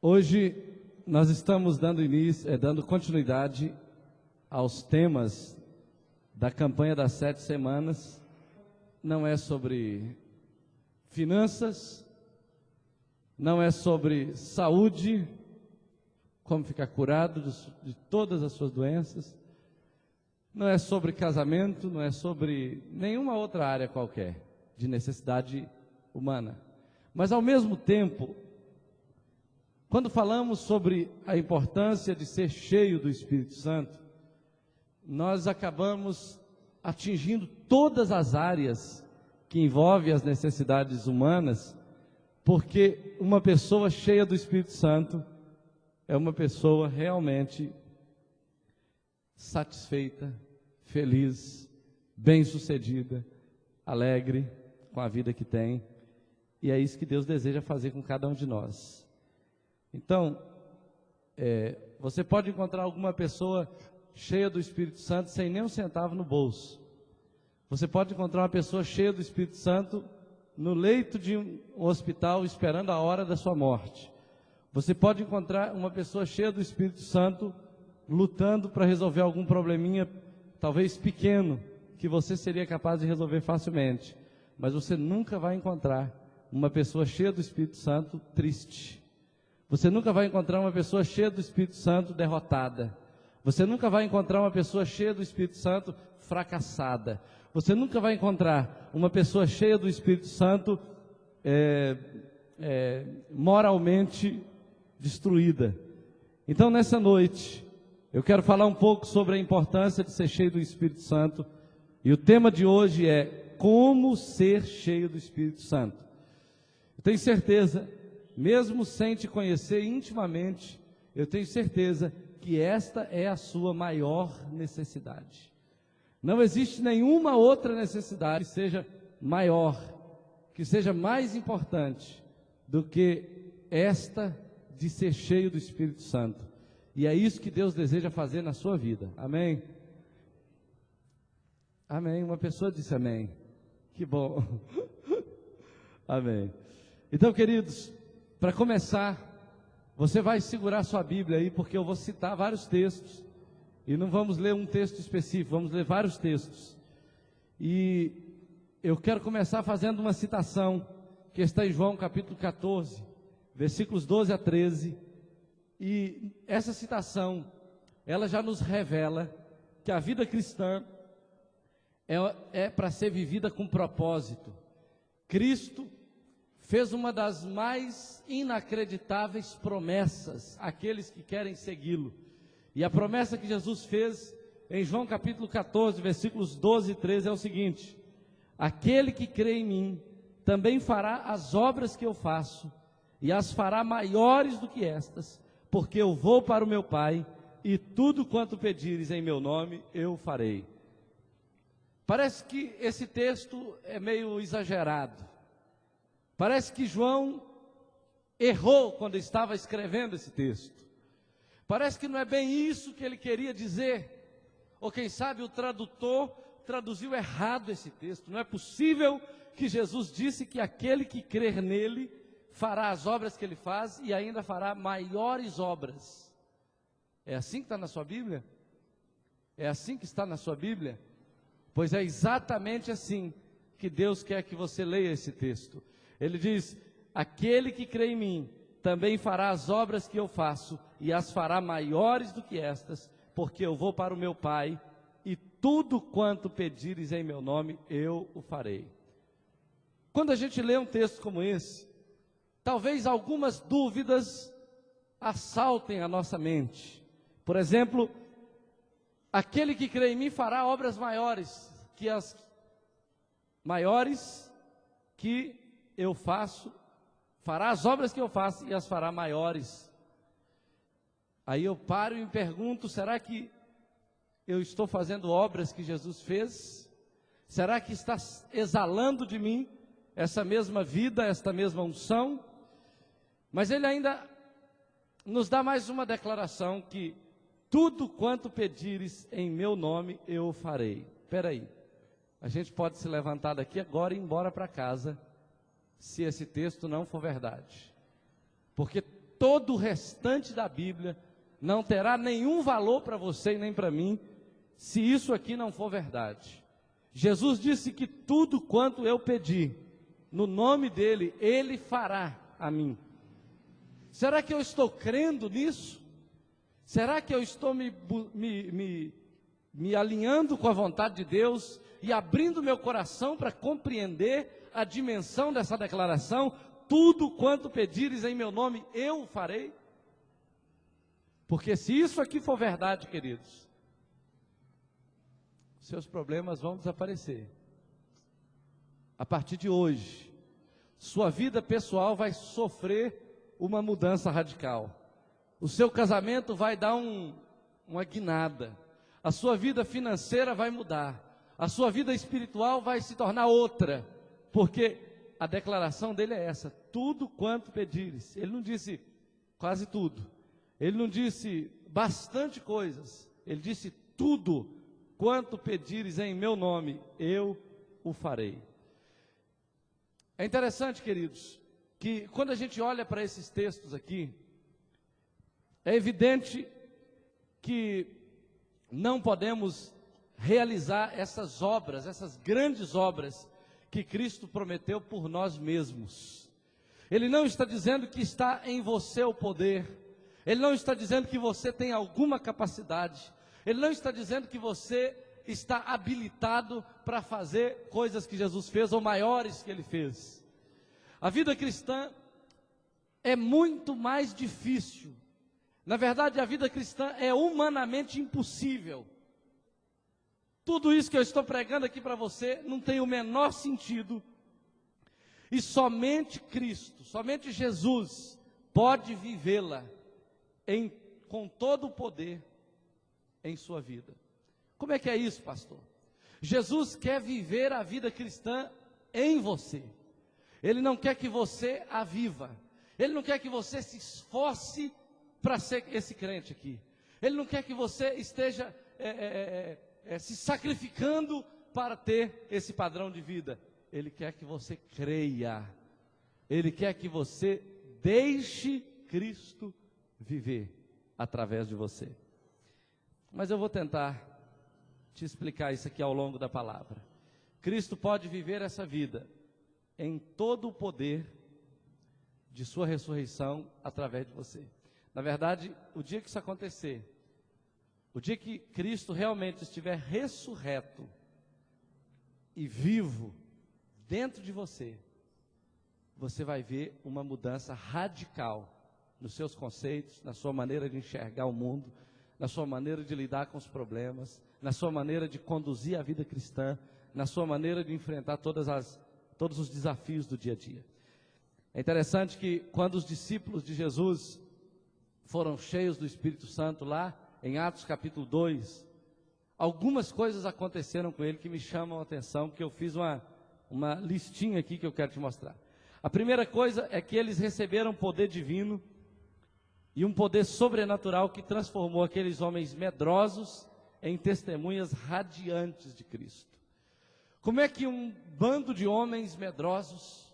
Hoje nós estamos dando continuidade aos temas da campanha das 7 semanas. Não é sobre finanças, não é sobre saúde, como ficar curado de todas as suas doenças, não é sobre casamento, não é sobre nenhuma outra área qualquer de necessidade humana. Mas ao mesmo tempo, quando falamos sobre a importância de ser cheio do Espírito Santo, nós acabamos atingindo todas as áreas que envolvem as necessidades humanas, porque uma pessoa cheia do Espírito Santo é uma pessoa realmente satisfeita, feliz, bem-sucedida, alegre com a vida que tem, e é isso que Deus deseja fazer com cada um de nós. Então, você pode encontrar alguma pessoa cheia do Espírito Santo sem nem um centavo no bolso. Você pode encontrar uma pessoa cheia do Espírito Santo no leito de um hospital esperando a hora da sua morte. Você pode encontrar uma pessoa cheia do Espírito Santo lutando para resolver algum probleminha, talvez pequeno, que você seria capaz de resolver facilmente. Mas você nunca vai encontrar uma pessoa cheia do Espírito Santo triste. Você nunca vai encontrar uma pessoa cheia do Espírito Santo derrotada. Você nunca vai encontrar uma pessoa cheia do Espírito Santo fracassada. Você nunca vai encontrar uma pessoa cheia do Espírito Santo moralmente destruída. Então, nessa noite, eu quero falar um pouco sobre a importância de ser cheio do Espírito Santo. E o tema de hoje é como ser cheio do Espírito Santo. Eu tenho certeza, mesmo sem te conhecer intimamente, eu tenho certeza que esta é a sua maior necessidade. Não existe nenhuma outra necessidade que seja maior, que seja mais importante do que esta de ser cheio do Espírito Santo. E é isso que Deus deseja fazer na sua vida. Amém? Amém. Uma pessoa disse amém. Que bom. Amém. Então, queridos, para começar, você vai segurar sua Bíblia aí, porque eu vou citar vários textos, e não vamos ler um texto específico, vamos ler vários textos. E eu quero começar fazendo uma citação, que está em João capítulo 14, versículos 12 a 13, e essa citação, ela já nos revela que a vida cristã é para ser vivida com propósito. Cristo fez uma das mais inacreditáveis promessas àqueles que querem segui-lo. E a promessa que Jesus fez em João capítulo 14, versículos 12 e 13 é o seguinte: aquele que crê em mim também fará as obras que eu faço, e as fará maiores do que estas, porque eu vou para o meu Pai, e tudo quanto pedires em meu nome, eu farei. Parece que esse texto é meio exagerado. Parece que João errou quando estava escrevendo esse texto. Parece que não é bem isso que ele queria dizer. Ou quem sabe o tradutor traduziu errado esse texto. Não é possível que Jesus disse que aquele que crer nele fará as obras que ele faz e ainda fará maiores obras. É assim que está na sua Bíblia? É assim que está na sua Bíblia? Pois é exatamente assim que Deus quer que você leia esse texto. Ele diz: aquele que crê em mim também fará as obras que eu faço, e as fará maiores do que estas, porque eu vou para o meu Pai, e tudo quanto pedires em meu nome, eu o farei. Quando a gente lê um texto como esse, talvez algumas dúvidas assaltem a nossa mente. Por exemplo, aquele que crê em mim fará obras maiores que as maiores que eu faço, fará as obras que eu faço e as fará maiores. Aí eu paro e me pergunto: será que eu estou fazendo obras que Jesus fez? Será que está exalando de mim essa mesma vida, esta mesma unção? Mas ele ainda nos dá mais uma declaração, que tudo quanto pedires em meu nome eu farei. Espera aí, a gente pode se levantar daqui agora e ir embora para casa, se esse texto não for verdade. Porque todo o restante da Bíblia não terá nenhum valor para você e nem para mim, se isso aqui não for verdade. Jesus disse que tudo quanto eu pedi, no nome dele, ele fará a mim. Será que eu estou crendo nisso? Será que eu estou me alinhando com a vontade de Deus e abrindo meu coração para compreender a dimensão dessa declaração? Tudo quanto pedires em meu nome, eu farei? Porque se isso aqui for verdade, queridos, seus problemas vão desaparecer. A partir de hoje, sua vida pessoal vai sofrer uma mudança radical. O seu casamento vai dar uma guinada. A sua vida financeira vai mudar. A sua vida espiritual vai se tornar outra. Porque a declaração dele é essa: tudo quanto pedires. Ele não disse quase tudo. Ele não disse bastante coisas. Ele disse tudo quanto pedires em meu nome, eu o farei. É interessante, queridos, que quando a gente olha para esses textos aqui, é evidente que não podemos realizar essas obras, essas grandes obras que Cristo prometeu por nós mesmos. Ele não está dizendo que está em você o poder. Ele não está dizendo que você tem alguma capacidade. Ele não está dizendo que você está habilitado para fazer coisas que Jesus fez ou maiores que ele fez. A vida cristã é muito mais difícil. Na verdade, a vida cristã é humanamente impossível. Tudo isso que eu estou pregando aqui para você não tem o menor sentido. E somente Cristo, somente Jesus pode vivê-la com todo o poder em sua vida. Como é que é isso, pastor? Jesus quer viver a vida cristã em você. Ele não quer que você a viva. Ele não quer que você se esforce para ser esse crente aqui. Ele não quer que você esteja se sacrificando para ter esse padrão de vida. Ele quer que você creia. Ele quer que você deixe Cristo viver através de você. Mas eu vou tentar te explicar isso aqui ao longo da palavra. Cristo pode viver essa vida em todo o poder de sua ressurreição através de você. Na verdade, o dia que isso acontecer, o dia que Cristo realmente estiver ressurreto e vivo dentro de você, você vai ver uma mudança radical nos seus conceitos, na sua maneira de enxergar o mundo, na sua maneira de lidar com os problemas, na sua maneira de conduzir a vida cristã, na sua maneira de enfrentar todos os desafios do dia a dia. É interessante que quando os discípulos de Jesus foram cheios do Espírito Santo lá em Atos capítulo 2, algumas coisas aconteceram com ele que me chamam a atenção, que eu fiz uma listinha aqui que eu quero te mostrar. A primeira coisa é que eles receberam poder divino e um poder sobrenatural que transformou aqueles homens medrosos em testemunhas radiantes de Cristo. Como é que um bando de homens medrosos,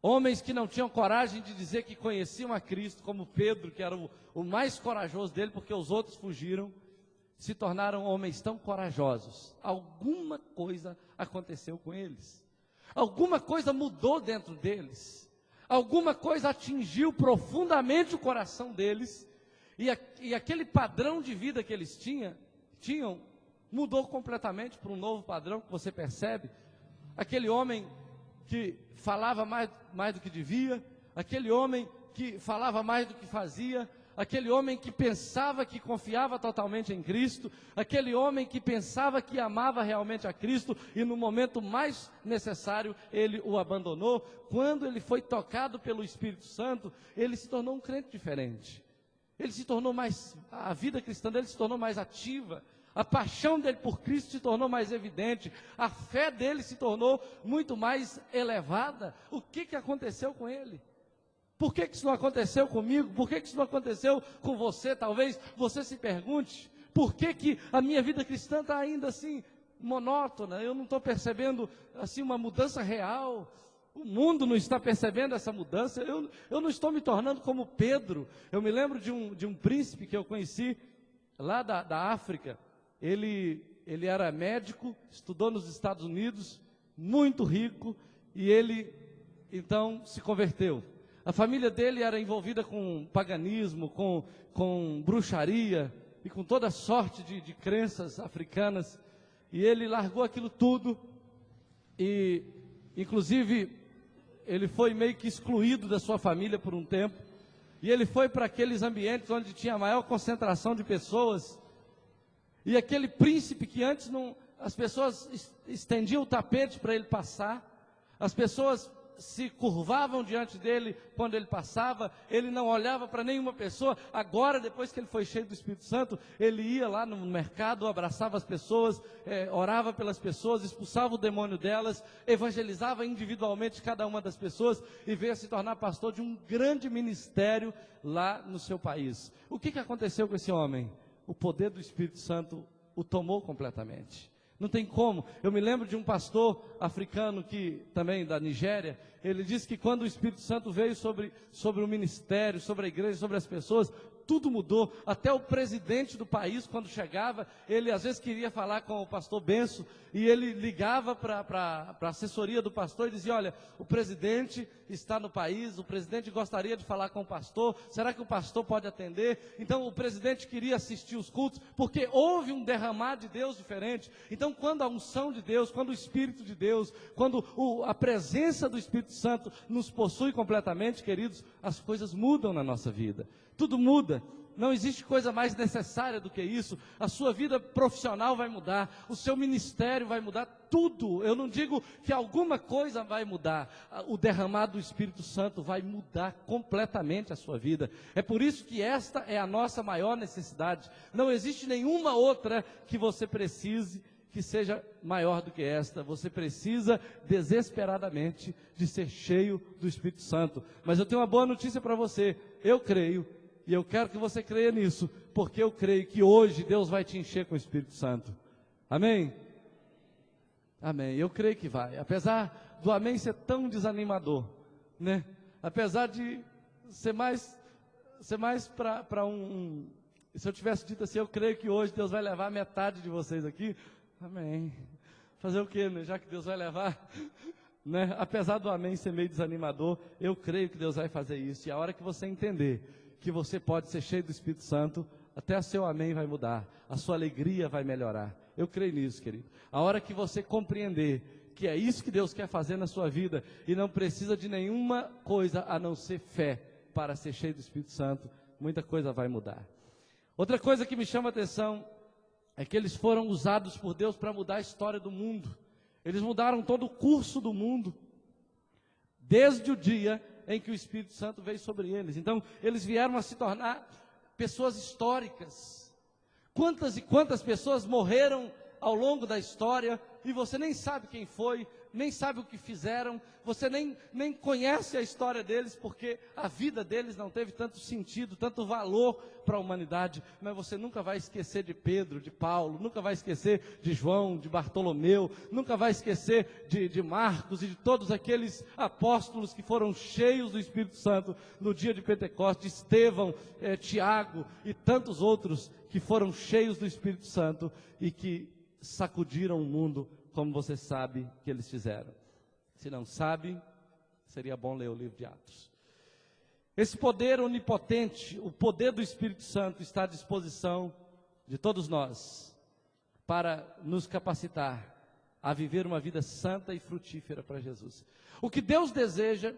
homens que não tinham coragem de dizer que conheciam a Cristo, como Pedro, que era o mais corajoso dele, porque os outros fugiram, se tornaram homens tão corajosos? Alguma coisa aconteceu com eles. Alguma coisa mudou dentro deles. Alguma coisa atingiu profundamente o coração deles. E aquele padrão de vida que eles tinham mudou completamente para um novo padrão que você percebe. Aquele homem que falava mais do que devia, aquele homem que falava mais do que fazia, aquele homem que pensava que confiava totalmente em Cristo, aquele homem que pensava que amava realmente a Cristo e no momento mais necessário ele o abandonou. Quando ele foi tocado pelo Espírito Santo, ele se tornou um crente diferente. Ele se tornou a vida cristã dele se tornou mais ativa. A paixão dele por Cristo se tornou mais evidente, a fé dele se tornou muito mais elevada. O que aconteceu com ele? Por que isso não aconteceu comigo? Por que isso não aconteceu com você? Talvez você se pergunte, por que a minha vida cristã está ainda assim monótona? Eu não estou percebendo assim uma mudança real. O mundo não está percebendo essa mudança. Eu não estou me tornando como Pedro. Eu me lembro de um príncipe que eu conheci lá da África. Ele era médico, estudou nos Estados Unidos, muito rico, e ele então se converteu. A família dele era envolvida com paganismo, com bruxaria e com toda sorte de crenças africanas. E ele largou aquilo tudo e, inclusive, ele foi meio que excluído da sua família por um tempo. E ele foi para aqueles ambientes onde tinha a maior concentração de pessoas. E aquele príncipe que antes as pessoas estendiam o tapete para ele passar, as pessoas se curvavam diante dele quando ele passava, ele não olhava para nenhuma pessoa. Agora, depois que ele foi cheio do Espírito Santo, ele ia lá no mercado, abraçava as pessoas, orava pelas pessoas, expulsava o demônio delas, evangelizava individualmente cada uma das pessoas e veio a se tornar pastor de um grande ministério lá no seu país. O que aconteceu com esse homem? O poder do Espírito Santo o tomou completamente. Não tem como. Eu me lembro de um pastor africano que também da Nigéria. Ele disse que quando o Espírito Santo veio sobre o ministério, sobre a igreja, sobre as pessoas, tudo mudou. Até o presidente do país, quando chegava, ele às vezes queria falar com o pastor Benço, e ele ligava para a assessoria do pastor e dizia: olha, o presidente está no país, o presidente gostaria de falar com o pastor, será que o pastor pode atender? Então o presidente queria assistir os cultos, porque houve um derramar de Deus diferente. Então, quando a unção de Deus, quando o Espírito de Deus, quando a presença do Espírito Santo nos possui completamente, queridos, as coisas mudam na nossa vida. Tudo muda. Não existe coisa mais necessária do que isso. A sua vida profissional vai mudar, o seu ministério vai mudar, tudo. Eu não digo que alguma coisa vai mudar. O derramar do Espírito Santo vai mudar completamente a sua vida. É por isso que esta é a nossa maior necessidade. Não existe nenhuma outra que você precise que seja maior do que esta. Você precisa desesperadamente de ser cheio do Espírito Santo. Mas eu tenho uma boa notícia para você. Eu creio, e eu quero que você creia nisso, porque eu creio que hoje Deus vai te encher com o Espírito Santo. Amém? Amém. Eu creio que vai. Apesar do amém ser tão desanimador, né? Apesar de ser mais para se eu tivesse dito assim: eu creio que hoje Deus vai levar metade de vocês aqui. Amém. Fazer o quê, né? Já que Deus vai levar, né? Apesar do amém ser meio desanimador, eu creio que Deus vai fazer isso. E a hora que você entender que você pode ser cheio do Espírito Santo, até o seu amém vai mudar, a sua alegria vai melhorar. Eu creio nisso, querido. A hora que você compreender que é isso que Deus quer fazer na sua vida, e não precisa de nenhuma coisa a não ser fé para ser cheio do Espírito Santo, muita coisa vai mudar. Outra coisa que me chama a atenção é que eles foram usados por Deus para mudar a história do mundo. Eles mudaram todo o curso do mundo, desde o dia em que o Espírito Santo veio sobre eles. Então, eles vieram a se tornar pessoas históricas. Quantas e quantas pessoas morreram ao longo da história, e você nem sabe quem foi, nem sabe o que fizeram, você nem conhece a história deles, porque a vida deles não teve tanto sentido, tanto valor para a humanidade. Mas você nunca vai esquecer de Pedro, de Paulo, nunca vai esquecer de João, de Bartolomeu, nunca vai esquecer de Marcos e de todos aqueles apóstolos que foram cheios do Espírito Santo no dia de Pentecostes, Estevão, Tiago e tantos outros que foram cheios do Espírito Santo e que sacudiram o mundo, como você sabe que eles fizeram. Se não sabe, seria bom ler o livro de Atos. Esse poder onipotente, o poder do Espírito Santo, está à disposição de todos nós, para nos capacitar a viver uma vida santa e frutífera para Jesus. O que Deus deseja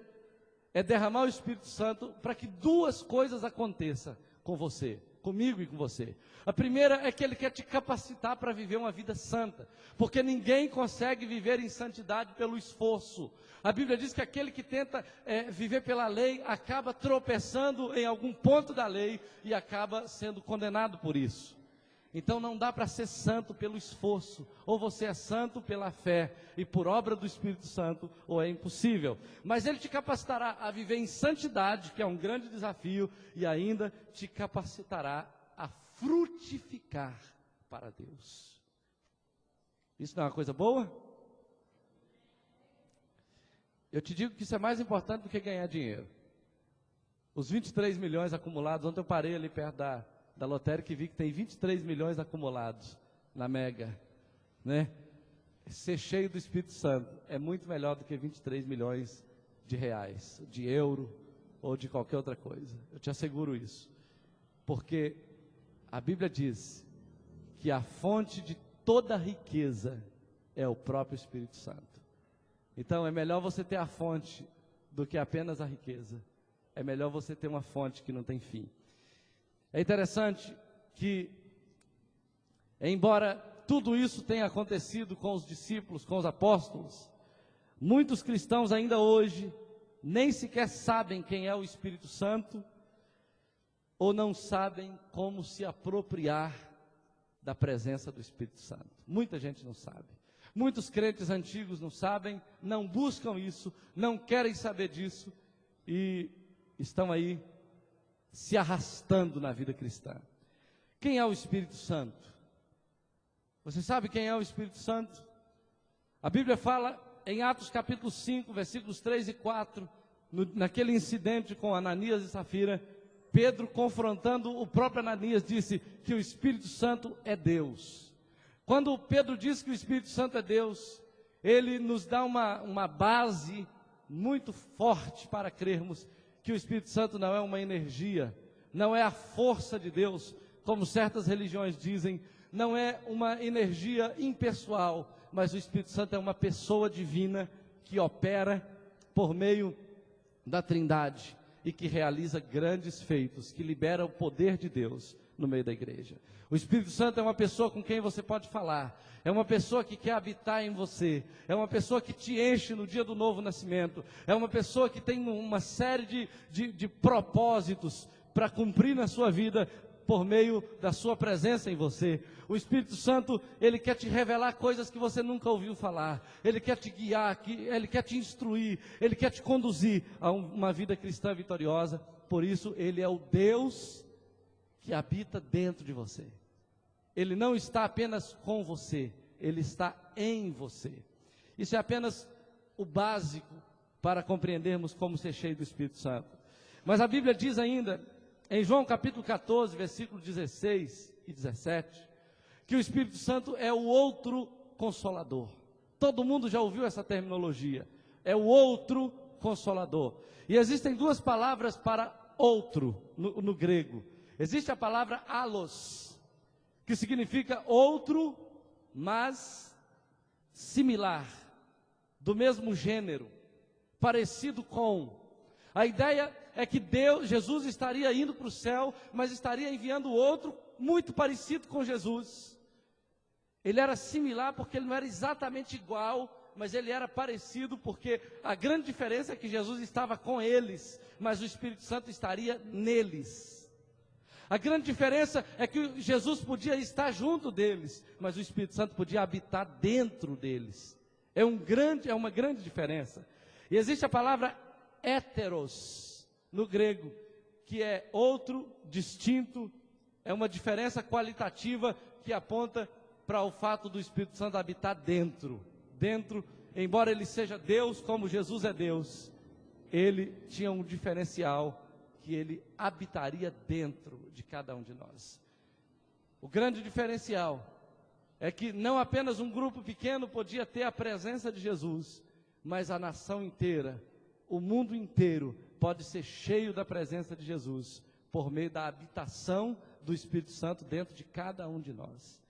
é derramar o Espírito Santo para que duas coisas aconteçam com você, comigo e com você. A primeira é que Ele quer te capacitar para viver uma vida santa, porque ninguém consegue viver em santidade pelo esforço. A Bíblia diz que aquele que tenta viver pela lei, acaba tropeçando em algum ponto da lei, e acaba sendo condenado por isso. Então não dá para ser santo pelo esforço, ou você é santo pela fé, e por obra do Espírito Santo, ou é impossível. Mas Ele te capacitará a viver em santidade, que é um grande desafio, e ainda te capacitará a frutificar para Deus. Isso não é uma coisa boa? eu te digo que isso é mais importante do que ganhar dinheiro. Os 23 milhões acumulados, ontem eu parei ali perto da lotérica e vi que tem 23 milhões acumulados na Mega, né? Ser cheio do Espírito Santo é muito melhor do que 23 milhões de reais, de euro ou de qualquer outra coisa. Eu te asseguro isso. Porque a Bíblia diz que a fonte de toda riqueza é o próprio Espírito Santo. Então é melhor você ter a fonte do que apenas a riqueza. É melhor você ter uma fonte que não tem fim. É interessante que, embora tudo isso tenha acontecido com os discípulos, com os apóstolos, muitos cristãos ainda hoje nem sequer sabem quem é o Espírito Santo, ou não sabem como se apropriar da presença do Espírito Santo. Muita gente não sabe. Muitos crentes antigos não sabem, não buscam isso, não querem saber disso, e estão aí se arrastando na vida cristã. Quem é o Espírito Santo? Você sabe quem é o Espírito Santo? A Bíblia fala em Atos capítulo 5, versículos 3 e 4, naquele incidente com Ananias e Safira, Pedro, confrontando o próprio Ananias, disse que o Espírito Santo é Deus. Quando Pedro diz que o Espírito Santo é Deus, ele nos dá uma base muito forte para crermos que o Espírito Santo não é uma energia, não é a força de Deus, como certas religiões dizem, não é uma energia impessoal, mas o Espírito Santo é uma pessoa divina que opera por meio da Trindade e que realiza grandes feitos, que libera o poder de Deus no meio da igreja. O Espírito Santo é uma pessoa com quem você pode falar, é uma pessoa que quer habitar em você, é uma pessoa que te enche no dia do novo nascimento, é uma pessoa que tem uma série de propósitos para cumprir na sua vida, por meio da sua presença em você. O Espírito Santo, ele quer te revelar coisas que você nunca ouviu falar, ele quer te guiar, ele quer te instruir, ele quer te conduzir a uma vida cristã vitoriosa. Por isso, ele é o Deus que habita dentro de você. Ele não está apenas com você, ele está em você. Isso é apenas o básico para compreendermos como ser cheio do Espírito Santo. Mas a Bíblia diz ainda, em João capítulo 14, versículos 16 e 17, que o Espírito Santo é o outro consolador. Todo mundo já ouviu essa terminologia, é o outro consolador. E existem duas palavras para outro no grego. Existe a palavra allos, que significa outro, mas similar, do mesmo gênero, parecido com. A ideia é que Jesus estaria indo para o céu, mas estaria enviando outro muito parecido com Jesus. Ele era similar porque ele não era exatamente igual, mas ele era parecido porque a grande diferença é que Jesus estava com eles, mas o Espírito Santo estaria neles. A grande diferença é que Jesus podia estar junto deles, mas o Espírito Santo podia habitar dentro deles. É uma grande diferença. E existe a palavra héteros no grego, que é outro, distinto, é uma diferença qualitativa que aponta para o fato do Espírito Santo habitar dentro, embora ele seja Deus como Jesus é Deus, ele tinha um diferencial, que ele habitaria dentro de cada um de nós. O grande diferencial é que não apenas um grupo pequeno podia ter a presença de Jesus, mas a nação inteira, o mundo inteiro pode ser cheio da presença de Jesus, por meio da habitação do Espírito Santo dentro de cada um de nós.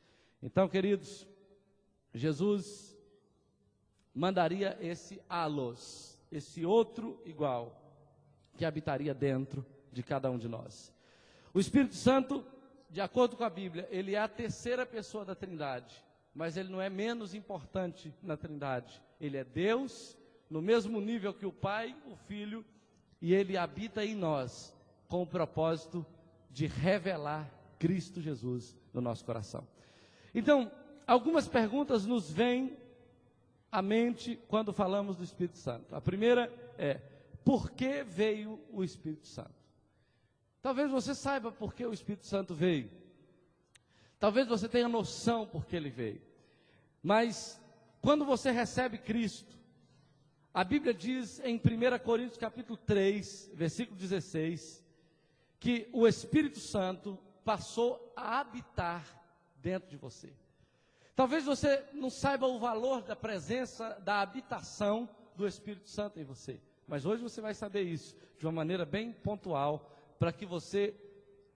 Então, queridos, Jesus mandaria esse allos, esse outro igual, que habitaria dentro de cada um de nós. O Espírito Santo, de acordo com a Bíblia, ele é a terceira pessoa da Trindade, mas ele não é menos importante na Trindade. Ele é Deus, no mesmo nível que o Pai, o Filho, e ele habita em nós, com o propósito de revelar Cristo Jesus no nosso coração. Então, algumas perguntas nos vêm à mente quando falamos do Espírito Santo. A primeira é, por que veio o Espírito Santo? Talvez você saiba por que o Espírito Santo veio. Talvez você tenha noção por que ele veio. Mas, quando você recebe Cristo, A Bíblia diz em 1 Coríntios capítulo 3, versículo 16, que o Espírito Santo passou a habitar dentro de você. Talvez você não saiba o valor da presença, da habitação do Espírito Santo em você, mas hoje você vai saber isso de uma maneira bem pontual, para que você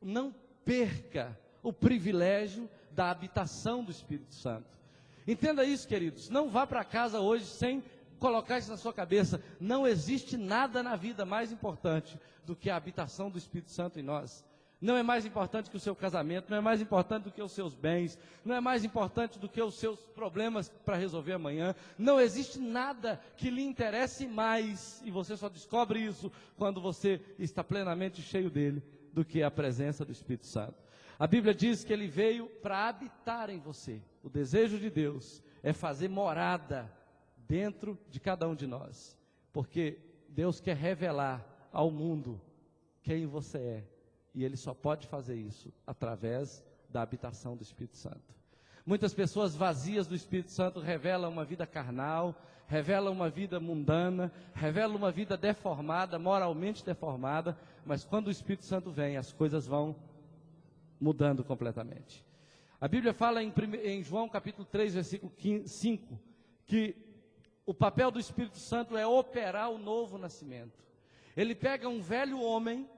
não perca o privilégio da habitação do Espírito Santo. Entenda isso, queridos, não vá para casa hoje sem colocar isso na sua cabeça. Não existe nada na vida mais importante do que a habitação do Espírito Santo em nós. Não é mais importante que o seu casamento, não é mais importante do que os seus bens, não é mais importante do que os seus problemas para resolver amanhã. Não existe nada que lhe interesse mais, e você só descobre isso quando você está plenamente cheio dele, do que a presença do Espírito Santo. A Bíblia diz que ele veio para habitar em você. O desejo de Deus é fazer morada dentro de cada um de nós, porque Deus quer revelar ao mundo quem você é, e Ele só pode fazer isso através da habitação do Espírito Santo. Muitas pessoas vazias do Espírito Santo revelam uma vida carnal, revelam uma vida mundana, revelam uma vida deformada, moralmente deformada, mas quando o Espírito Santo vem, as coisas vão mudando completamente. A Bíblia fala em João capítulo 3, versículo 5, que o papel do Espírito Santo é operar o novo nascimento. Ele pega um velho homem,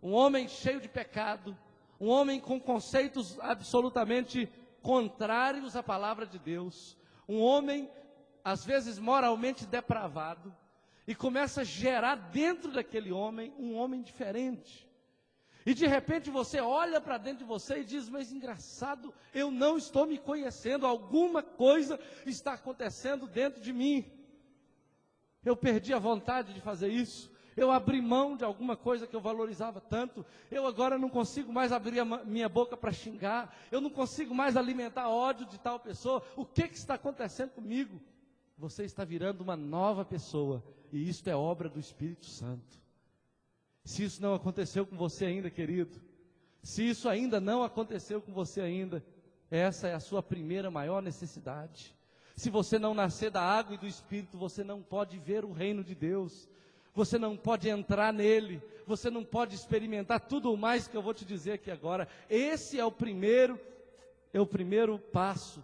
um homem cheio de pecado, um homem com conceitos absolutamente contrários à palavra de Deus, um homem, às vezes moralmente depravado, e começa a gerar dentro daquele homem um homem diferente. E de repente você olha para dentro de você e diz: mas engraçado, eu não estou me conhecendo, alguma coisa está acontecendo dentro de mim. Eu perdi a vontade de fazer isso, eu abri mão de alguma coisa que eu valorizava tanto, eu agora não consigo mais abrir a minha boca para xingar, eu não consigo mais alimentar ódio de tal pessoa. O que está acontecendo comigo? Você está virando uma nova pessoa, e isto é obra do Espírito Santo. Se isso não aconteceu com você ainda, querido, se isso ainda não aconteceu com você ainda, essa é a sua primeira maior necessidade. Se você não nascer da água e do Espírito, você não pode ver o reino de Deus, você não pode entrar nele, você não pode experimentar tudo o mais que eu vou te dizer aqui agora. Esse é o primeiro passo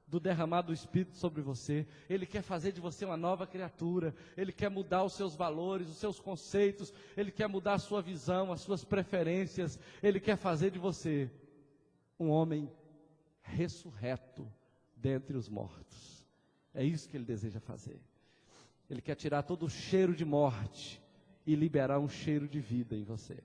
do derramado do Espírito sobre você. Ele quer fazer de você uma nova criatura, Ele quer mudar os seus valores, os seus conceitos, Ele quer mudar a sua visão, as suas preferências, Ele quer fazer de você um homem ressurreto dentre os mortos. É isso que Ele deseja fazer. Ele quer tirar todo o cheiro de morte e liberar um cheiro de vida em você.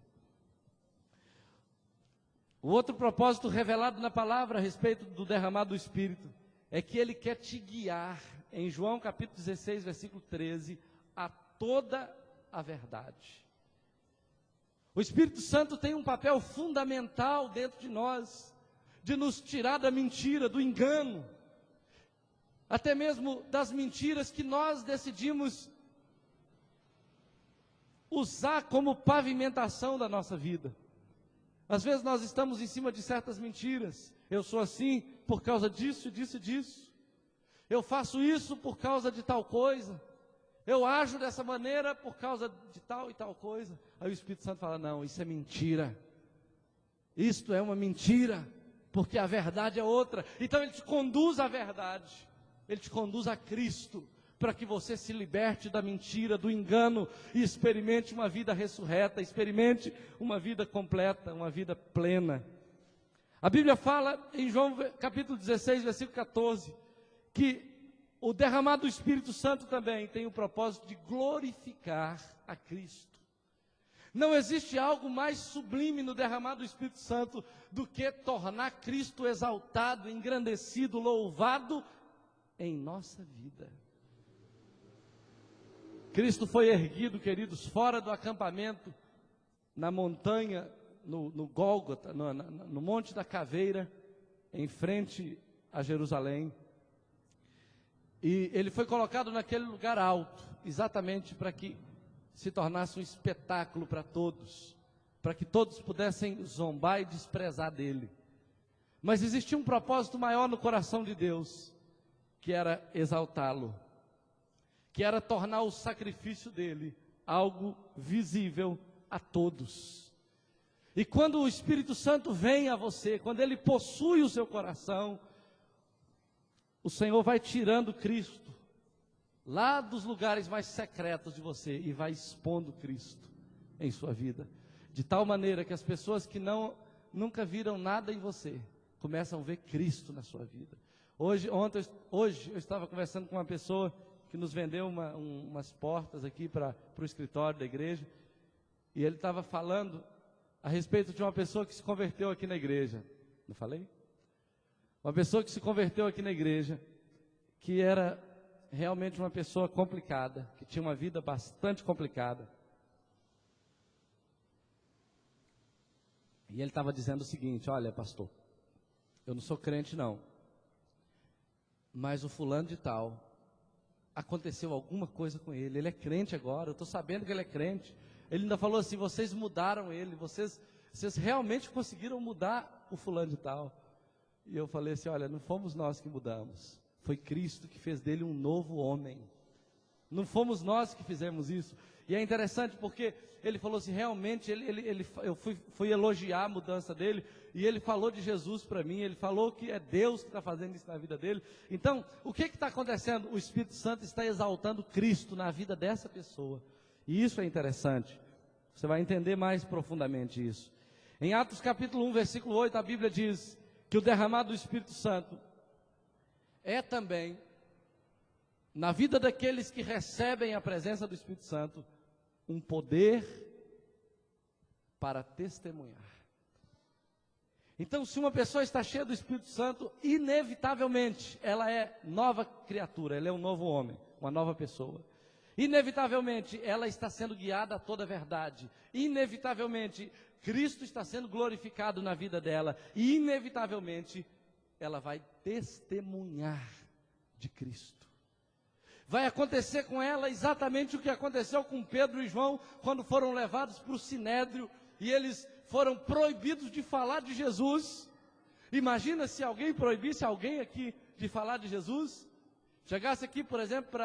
O outro propósito revelado na palavra a respeito do derramado do Espírito é que Ele quer te guiar, em João capítulo 16, versículo 13, a toda a verdade. O Espírito Santo tem um papel fundamental dentro de nós, de nos tirar da mentira, do engano, até mesmo das mentiras que nós decidimos usar como pavimentação da nossa vida. Às vezes nós estamos em cima de certas mentiras. Eu sou assim por causa disso, disso e disso. Eu faço isso por causa de tal coisa. Eu ajo dessa maneira por causa de tal e tal coisa. Aí o Espírito Santo fala: não, isso é mentira. Isto é uma mentira, porque a verdade é outra. Então Ele te conduz à verdade. Ele te conduz a Cristo, para que você se liberte da mentira, do engano, e experimente uma vida ressurreta, experimente uma vida completa, uma vida plena. A Bíblia fala em João capítulo 16, versículo 14, que o derramado do Espírito Santo também tem o propósito de glorificar a Cristo. Não existe algo mais sublime no derramado do Espírito Santo do que tornar Cristo exaltado, engrandecido, louvado em nossa vida. Cristo foi erguido, queridos, fora do acampamento, na montanha, no Gólgota, no Monte da Caveira, em frente a Jerusalém. E Ele foi colocado naquele lugar alto, exatamente para que se tornasse um espetáculo para todos, para que todos pudessem zombar e desprezar dele. Mas existia um propósito maior no coração de Deus, que era exaltá-lo, que era tornar o sacrifício dele algo visível a todos. E quando o Espírito Santo vem a você, quando ele possui o seu coração, o Senhor vai tirando Cristo lá dos lugares mais secretos de você e vai expondo Cristo em sua vida, de tal maneira que as pessoas que nunca viram nada em você começam a ver Cristo na sua vida. Hoje eu estava conversando com uma pessoa que nos vendeu umas portas aqui para o escritório da igreja, e ele estava falando a respeito de uma pessoa que se converteu aqui na igreja. Não falei? Uma pessoa que se converteu aqui na igreja, que era realmente uma pessoa complicada, que tinha uma vida bastante complicada. E ele estava dizendo o seguinte: olha, pastor, eu não sou crente não, mas o fulano de tal, aconteceu alguma coisa com ele é crente agora, eu estou sabendo que ele é crente. Ele ainda falou assim: vocês mudaram ele, vocês realmente conseguiram mudar o fulano de tal. E eu falei assim: olha, não fomos nós que mudamos, foi Cristo que fez dele um novo homem, não fomos nós que fizemos isso. E é interessante porque ele falou assim, realmente, eu fui elogiar a mudança dele, e ele falou de Jesus para mim, ele falou que é Deus que está fazendo isso na vida dele. Então, o que está acontecendo? O Espírito Santo está exaltando Cristo na vida dessa pessoa, e isso é interessante, você vai entender mais profundamente isso. Em Atos capítulo 1, versículo 8, a Bíblia diz que o derramado do Espírito Santo é também, na vida daqueles que recebem a presença do Espírito Santo, um poder para testemunhar. Então, se uma pessoa está cheia do Espírito Santo, inevitavelmente, ela é nova criatura, ela é um novo homem, uma nova pessoa. Inevitavelmente, ela está sendo guiada a toda a verdade. Inevitavelmente, Cristo está sendo glorificado na vida dela. E, inevitavelmente, ela vai testemunhar de Cristo. Vai acontecer com ela exatamente o que aconteceu com Pedro e João, quando foram levados para o Sinédrio, e eles foram proibidos de falar de Jesus. Imagina se alguém proibisse alguém aqui de falar de Jesus. Chegasse aqui, por exemplo,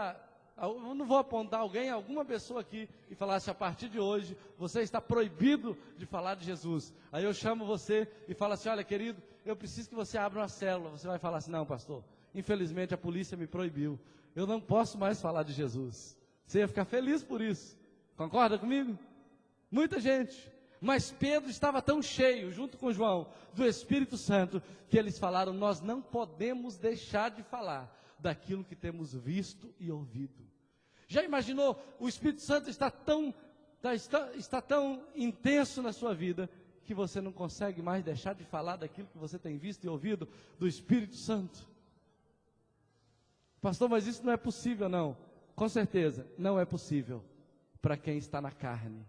eu não vou apontar alguma pessoa aqui, e falasse: a partir de hoje, você está proibido de falar de Jesus. Aí eu chamo você e falo assim: olha, querido, eu preciso que você abra uma célula. Você vai falar assim: não, pastor, infelizmente a polícia me proibiu, eu não posso mais falar de Jesus. Você ia ficar feliz por isso, concorda comigo? Muita gente. Mas Pedro estava tão cheio, junto com João, do Espírito Santo, que eles falaram: nós não podemos deixar de falar daquilo que temos visto e ouvido. Já imaginou? O Espírito Santo está tão intenso na sua vida, que você não consegue mais deixar de falar daquilo que você tem visto e ouvido do Espírito Santo. Pastor, mas isso não é possível, não. Com certeza, não é possível para quem está na carne.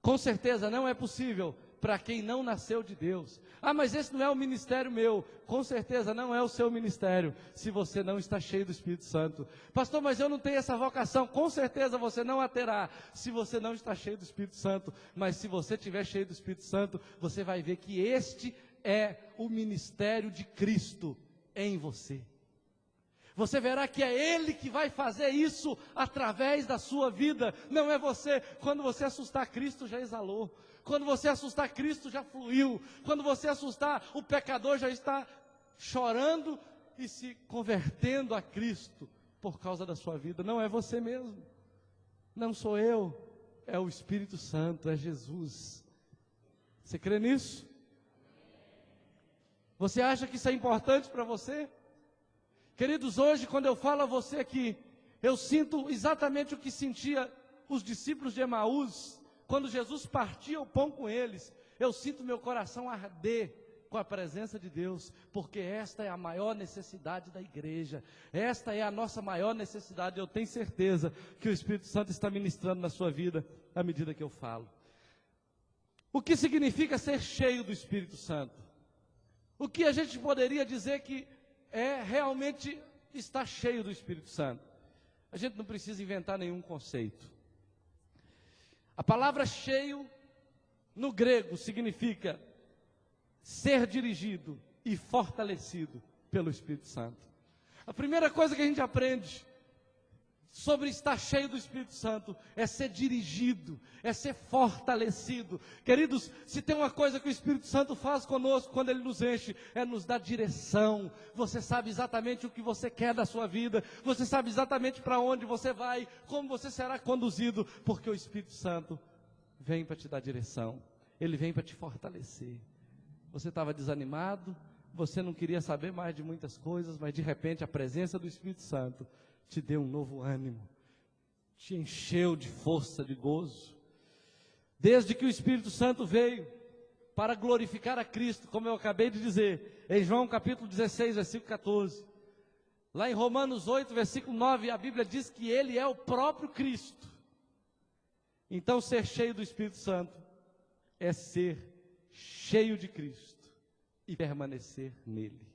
Com certeza não é possível para quem não nasceu de Deus. Ah, mas esse não é o ministério meu. Com certeza não é o seu ministério, se você não está cheio do Espírito Santo. Pastor, mas eu não tenho essa vocação. Com certeza você não a terá, se você não está cheio do Espírito Santo. Mas se você estiver cheio do Espírito Santo, você vai ver que este é o ministério de Cristo em você. Você verá que é Ele que vai fazer isso através da sua vida, não é você. Quando você assustar, Cristo já exalou. Quando você assustar, Cristo já fluiu. Quando você assustar, o pecador já está chorando e se convertendo a Cristo por causa da sua vida. Não é você mesmo, não sou eu, é o Espírito Santo, é Jesus. Você crê nisso? Você acha que isso é importante para você? Queridos, hoje quando eu falo a você aqui, eu sinto exatamente o que sentia os discípulos de Emaús, quando Jesus partia o pão com eles. Eu sinto meu coração arder com a presença de Deus, porque esta é a maior necessidade da igreja, esta é a nossa maior necessidade. Eu tenho certeza que o Espírito Santo está ministrando na sua vida, à medida que eu falo. O que significa ser cheio do Espírito Santo? O que a gente poderia dizer que realmente está cheio do Espírito Santo? A gente não precisa inventar nenhum conceito. A palavra cheio, no grego, significa ser dirigido e fortalecido pelo Espírito Santo. A primeira coisa que a gente aprende sobre estar cheio do Espírito Santo é ser dirigido, é ser fortalecido. Queridos, se tem uma coisa que o Espírito Santo faz conosco quando Ele nos enche, é nos dar direção. Você sabe exatamente o que você quer da sua vida, você sabe exatamente para onde você vai, como você será conduzido, porque o Espírito Santo vem para te dar direção, Ele vem para te fortalecer. Você estava desanimado, você não queria saber mais de muitas coisas, mas de repente a presença do Espírito Santo te deu um novo ânimo, te encheu de força, de gozo. Desde que o Espírito Santo veio para glorificar a Cristo, como eu acabei de dizer, em João capítulo 16, versículo 14, lá em Romanos 8, versículo 9, a Bíblia diz que Ele é o próprio Cristo. Então ser cheio do Espírito Santo é ser cheio de Cristo e permanecer nele.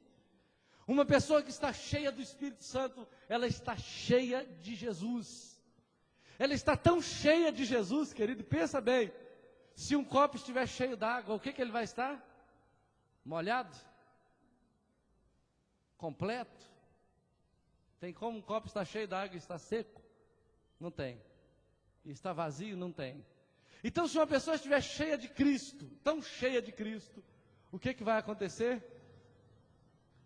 Uma pessoa que está cheia do Espírito Santo, ela está cheia de Jesus. Ela está tão cheia de Jesus, querido, pensa bem, se um copo estiver cheio d'água, o que ele vai estar? Molhado? Completo? Tem como um copo estar cheio d'água e estar seco? Não tem. E está vazio? Não tem. Então, se uma pessoa estiver cheia de Cristo, tão cheia de Cristo, o que vai acontecer?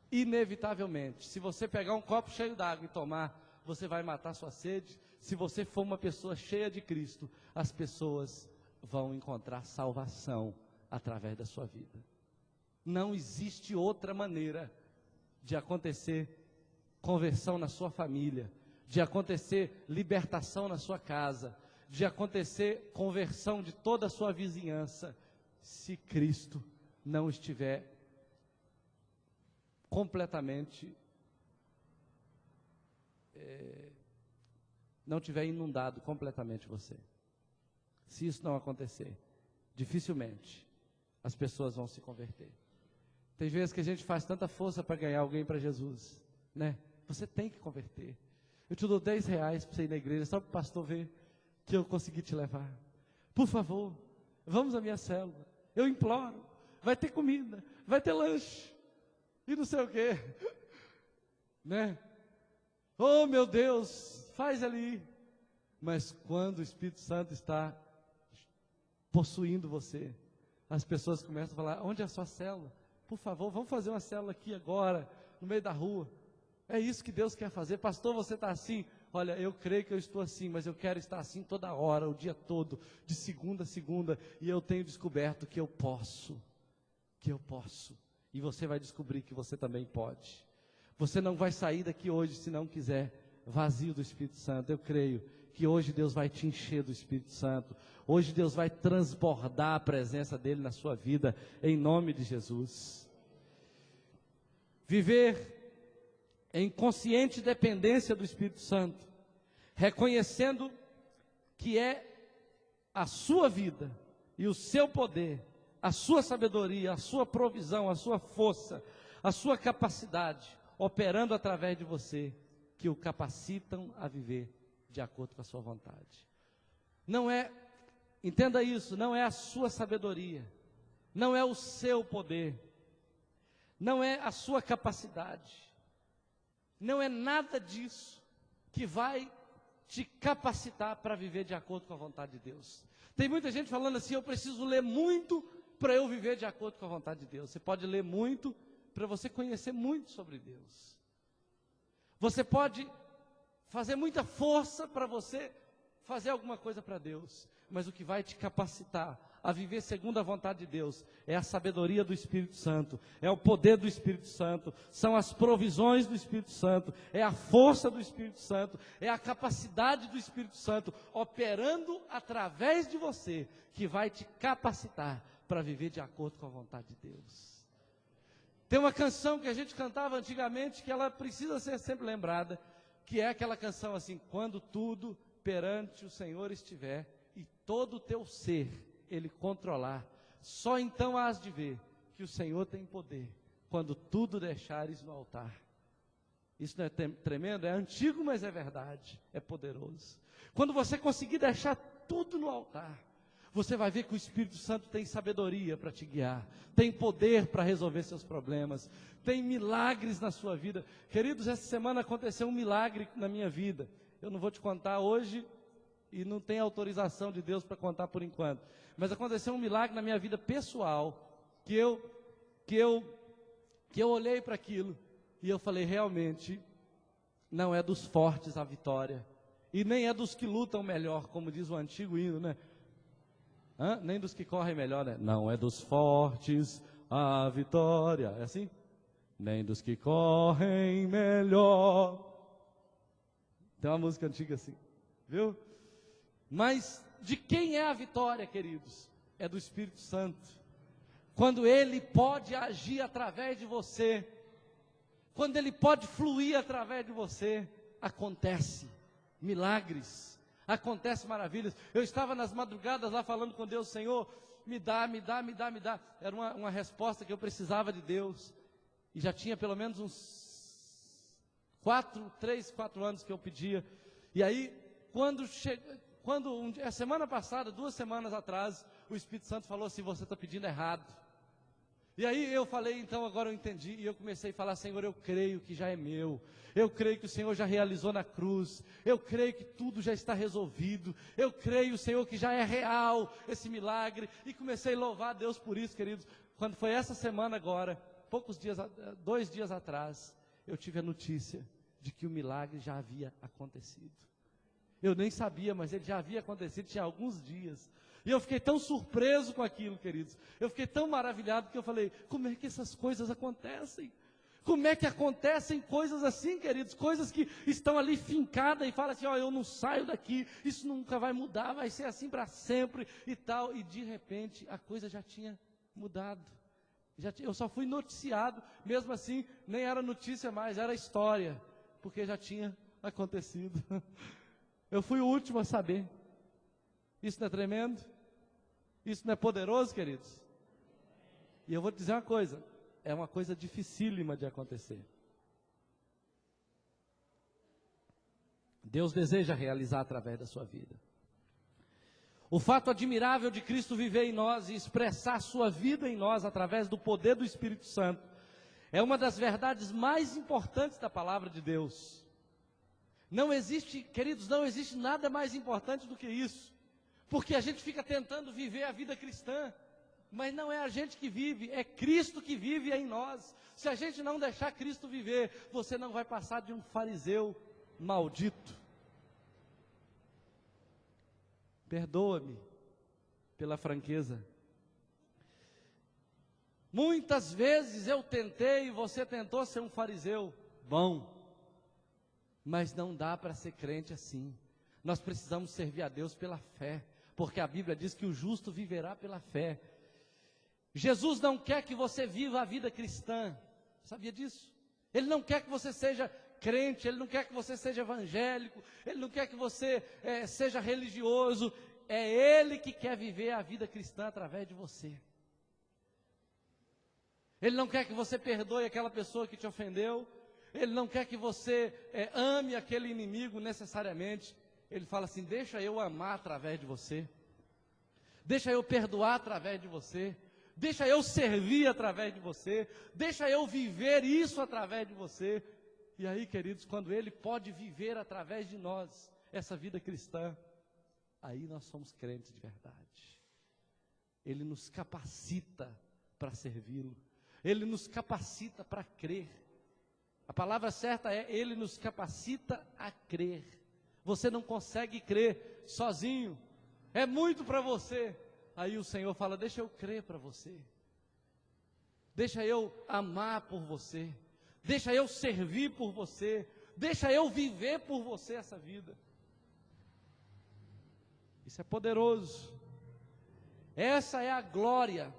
Inevitavelmente, se você pegar um copo cheio d'água e tomar, você vai matar sua sede. Se você for uma pessoa cheia de Cristo, as pessoas vão encontrar salvação através da sua vida. Não existe outra maneira de acontecer conversão na sua família, de acontecer libertação na sua casa, de acontecer conversão de toda a sua vizinhança, se Cristo não estiver completamente, não tiver inundado completamente você. Se isso não acontecer, dificilmente as pessoas vão se converter. Tem vezes que a gente faz tanta força para ganhar alguém para Jesus, né? Você tem que converter. Eu te dou R$10 para você ir na igreja, só para o pastor ver que eu consegui te levar. Por favor, vamos à minha célula. Eu imploro, vai ter comida, vai ter lanche. E não sei o quê, né? Oh meu Deus, faz ali. Mas quando o Espírito Santo está possuindo você, as pessoas começam a falar: onde é a sua célula? Por favor, vamos fazer uma célula aqui agora, no meio da rua. É isso que Deus quer fazer. Pastor, você está assim? Olha, eu creio que eu estou assim, mas eu quero estar assim toda hora, o dia todo, de segunda a segunda, e eu tenho descoberto que eu posso. E você vai descobrir que você também pode. Você não vai sair daqui hoje, se não quiser, vazio do Espírito Santo. Eu creio que hoje Deus vai te encher do Espírito Santo. Hoje Deus vai transbordar a presença dEle na sua vida, em nome de Jesus. Viver em consciente dependência do Espírito Santo, reconhecendo que é a sua vida e o seu poder, a sua sabedoria, a sua provisão, a sua força, a sua capacidade, operando através de você, que o capacitam a viver de acordo com a sua vontade. Não é, entenda isso, não é a sua sabedoria, não é o seu poder, não é a sua capacidade, não é nada disso que vai te capacitar para viver de acordo com a vontade de Deus. Tem muita gente falando assim: eu preciso ler muito para eu viver de acordo com a vontade de Deus. Você pode ler muito para você conhecer muito sobre Deus. Você pode fazer muita força para você fazer alguma coisa para Deus, mas o que vai te capacitar a viver segundo a vontade de Deus é a sabedoria do Espírito Santo, é o poder do Espírito Santo, são as provisões do Espírito Santo, é a força do Espírito Santo, é a capacidade do Espírito Santo operando através de você, que vai te capacitar para viver de acordo com a vontade de Deus. Tem uma canção que a gente cantava antigamente, que ela precisa ser sempre lembrada, que é aquela canção assim: quando tudo perante o Senhor estiver, e todo o teu ser Ele controlar, só então hás de ver que o Senhor tem poder, quando tudo deixares no altar. Isso não é tremendo? É antigo, mas é verdade, é poderoso. Quando você conseguir deixar tudo no altar, você vai ver que o Espírito Santo tem sabedoria para te guiar, tem poder para resolver seus problemas, tem milagres na sua vida. Queridos, essa semana aconteceu um milagre na minha vida. eu não vou te contar hoje, e não tem autorização de Deus para contar por enquanto. Mas aconteceu um milagre na minha vida pessoal, que eu olhei para aquilo, e eu falei, realmente, não é dos fortes a vitória, e nem é dos que lutam melhor, como diz o antigo hino, né? Nem dos que correm melhor, né? Não é dos fortes a vitória, é assim? Nem dos que correm melhor. Tem uma música antiga assim, viu? Mas de quem é a vitória, queridos? É do Espírito Santo. Quando Ele pode agir através de você, quando Ele pode fluir através de você, acontece milagres, acontece maravilhas. Eu estava nas madrugadas lá falando com Deus, Senhor, me dá. Era uma resposta que eu precisava de Deus. E já tinha pelo menos uns 3, 4 anos que eu pedia. E aí, a semana passada, 2 semanas atrás, o Espírito Santo falou assim, você está pedindo errado. E aí eu falei, então agora eu entendi, e eu comecei a falar, Senhor, eu creio que já é meu, eu creio que o Senhor já realizou na cruz, eu creio que tudo já está resolvido, eu creio, Senhor, que já é real esse milagre, e comecei a louvar a Deus por isso, queridos. Quando foi essa semana agora, 2 dias atrás, eu tive a notícia de que o milagre já havia acontecido. Eu nem sabia, mas ele já havia acontecido, tinha alguns dias. E eu fiquei tão surpreso com aquilo, queridos. Eu fiquei tão maravilhado que eu falei, como é que essas coisas acontecem? Como é que acontecem coisas assim, queridos? Coisas que estão ali fincadas e falam assim, eu não saio daqui, isso nunca vai mudar, vai ser assim para sempre e tal. E de repente a coisa já tinha mudado. Eu só fui noticiado, mesmo assim, nem era notícia mais, era história, porque já tinha acontecido. Eu fui o último a saber. Isso não é tremendo? Isso não é poderoso, queridos? E eu vou te dizer uma coisa, é uma coisa dificílima de acontecer. Deus deseja realizar através da sua vida. O fato admirável de Cristo viver em nós e expressar sua vida em nós através do poder do Espírito Santo é uma das verdades mais importantes da palavra de Deus. Não existe, queridos, não existe nada mais importante do que isso. Porque a gente fica tentando viver a vida cristã, mas não é a gente que vive, é Cristo que vive em nós. Se a gente não deixar Cristo viver, você não vai passar de um fariseu maldito. Perdoa-me pela franqueza. Muitas vezes eu tentei e você tentou ser um fariseu bom, mas não dá para ser crente assim. Nós precisamos servir a Deus pela fé, porque a Bíblia diz que o justo viverá pela fé. Jesus não quer que você viva a vida cristã, sabia disso? Ele não quer que você seja crente, Ele não quer que você seja evangélico, Ele não quer que você seja religioso, é Ele que quer viver a vida cristã através de você. Ele não quer que você perdoe aquela pessoa que te ofendeu, Ele não quer que você ame aquele inimigo necessariamente. Ele fala assim, deixa eu amar através de você, deixa eu perdoar através de você, deixa eu servir através de você, deixa eu viver isso através de você. E aí, queridos, quando Ele pode viver através de nós, essa vida cristã, aí nós somos crentes de verdade. Ele nos capacita para servi-lo, Ele nos capacita para crer. A palavra certa é, Ele nos capacita a crer. Você não consegue crer sozinho, é muito para você. Aí o Senhor fala, deixa eu crer para você, deixa eu amar por você, deixa eu servir por você, deixa eu viver por você essa vida. Isso é poderoso. Essa é a glória,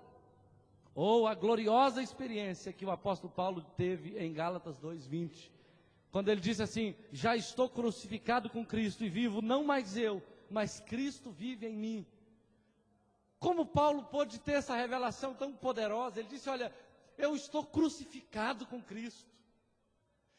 ou a gloriosa experiência que o apóstolo Paulo teve em Gálatas 2:20, quando ele disse assim, já estou crucificado com Cristo e vivo, não mais eu, mas Cristo vive em mim. Como Paulo pôde ter essa revelação tão poderosa? Ele disse, olha, eu estou crucificado com Cristo.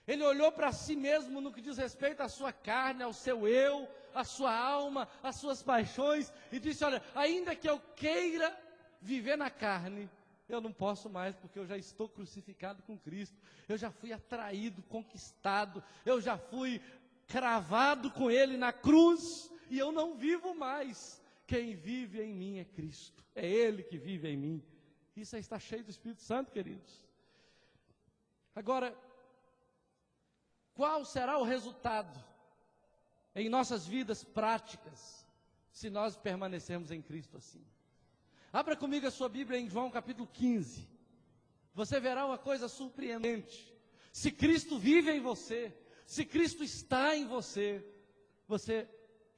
Ele olhou para si mesmo no que diz respeito à sua carne, ao seu eu, à sua alma, às suas paixões, e disse, olha, ainda que eu queira viver na carne, eu não posso mais, porque eu já estou crucificado com Cristo, eu já fui atraído, conquistado, eu já fui cravado com Ele na cruz, e eu não vivo mais. Quem vive em mim é Cristo, é Ele que vive em mim. Isso aí está cheio do Espírito Santo, queridos. Agora, qual será o resultado em nossas vidas práticas, se nós permanecermos em Cristo assim? Abra comigo a sua Bíblia em João capítulo 15. Você verá uma coisa surpreendente. Se Cristo vive em você, se Cristo está em você, você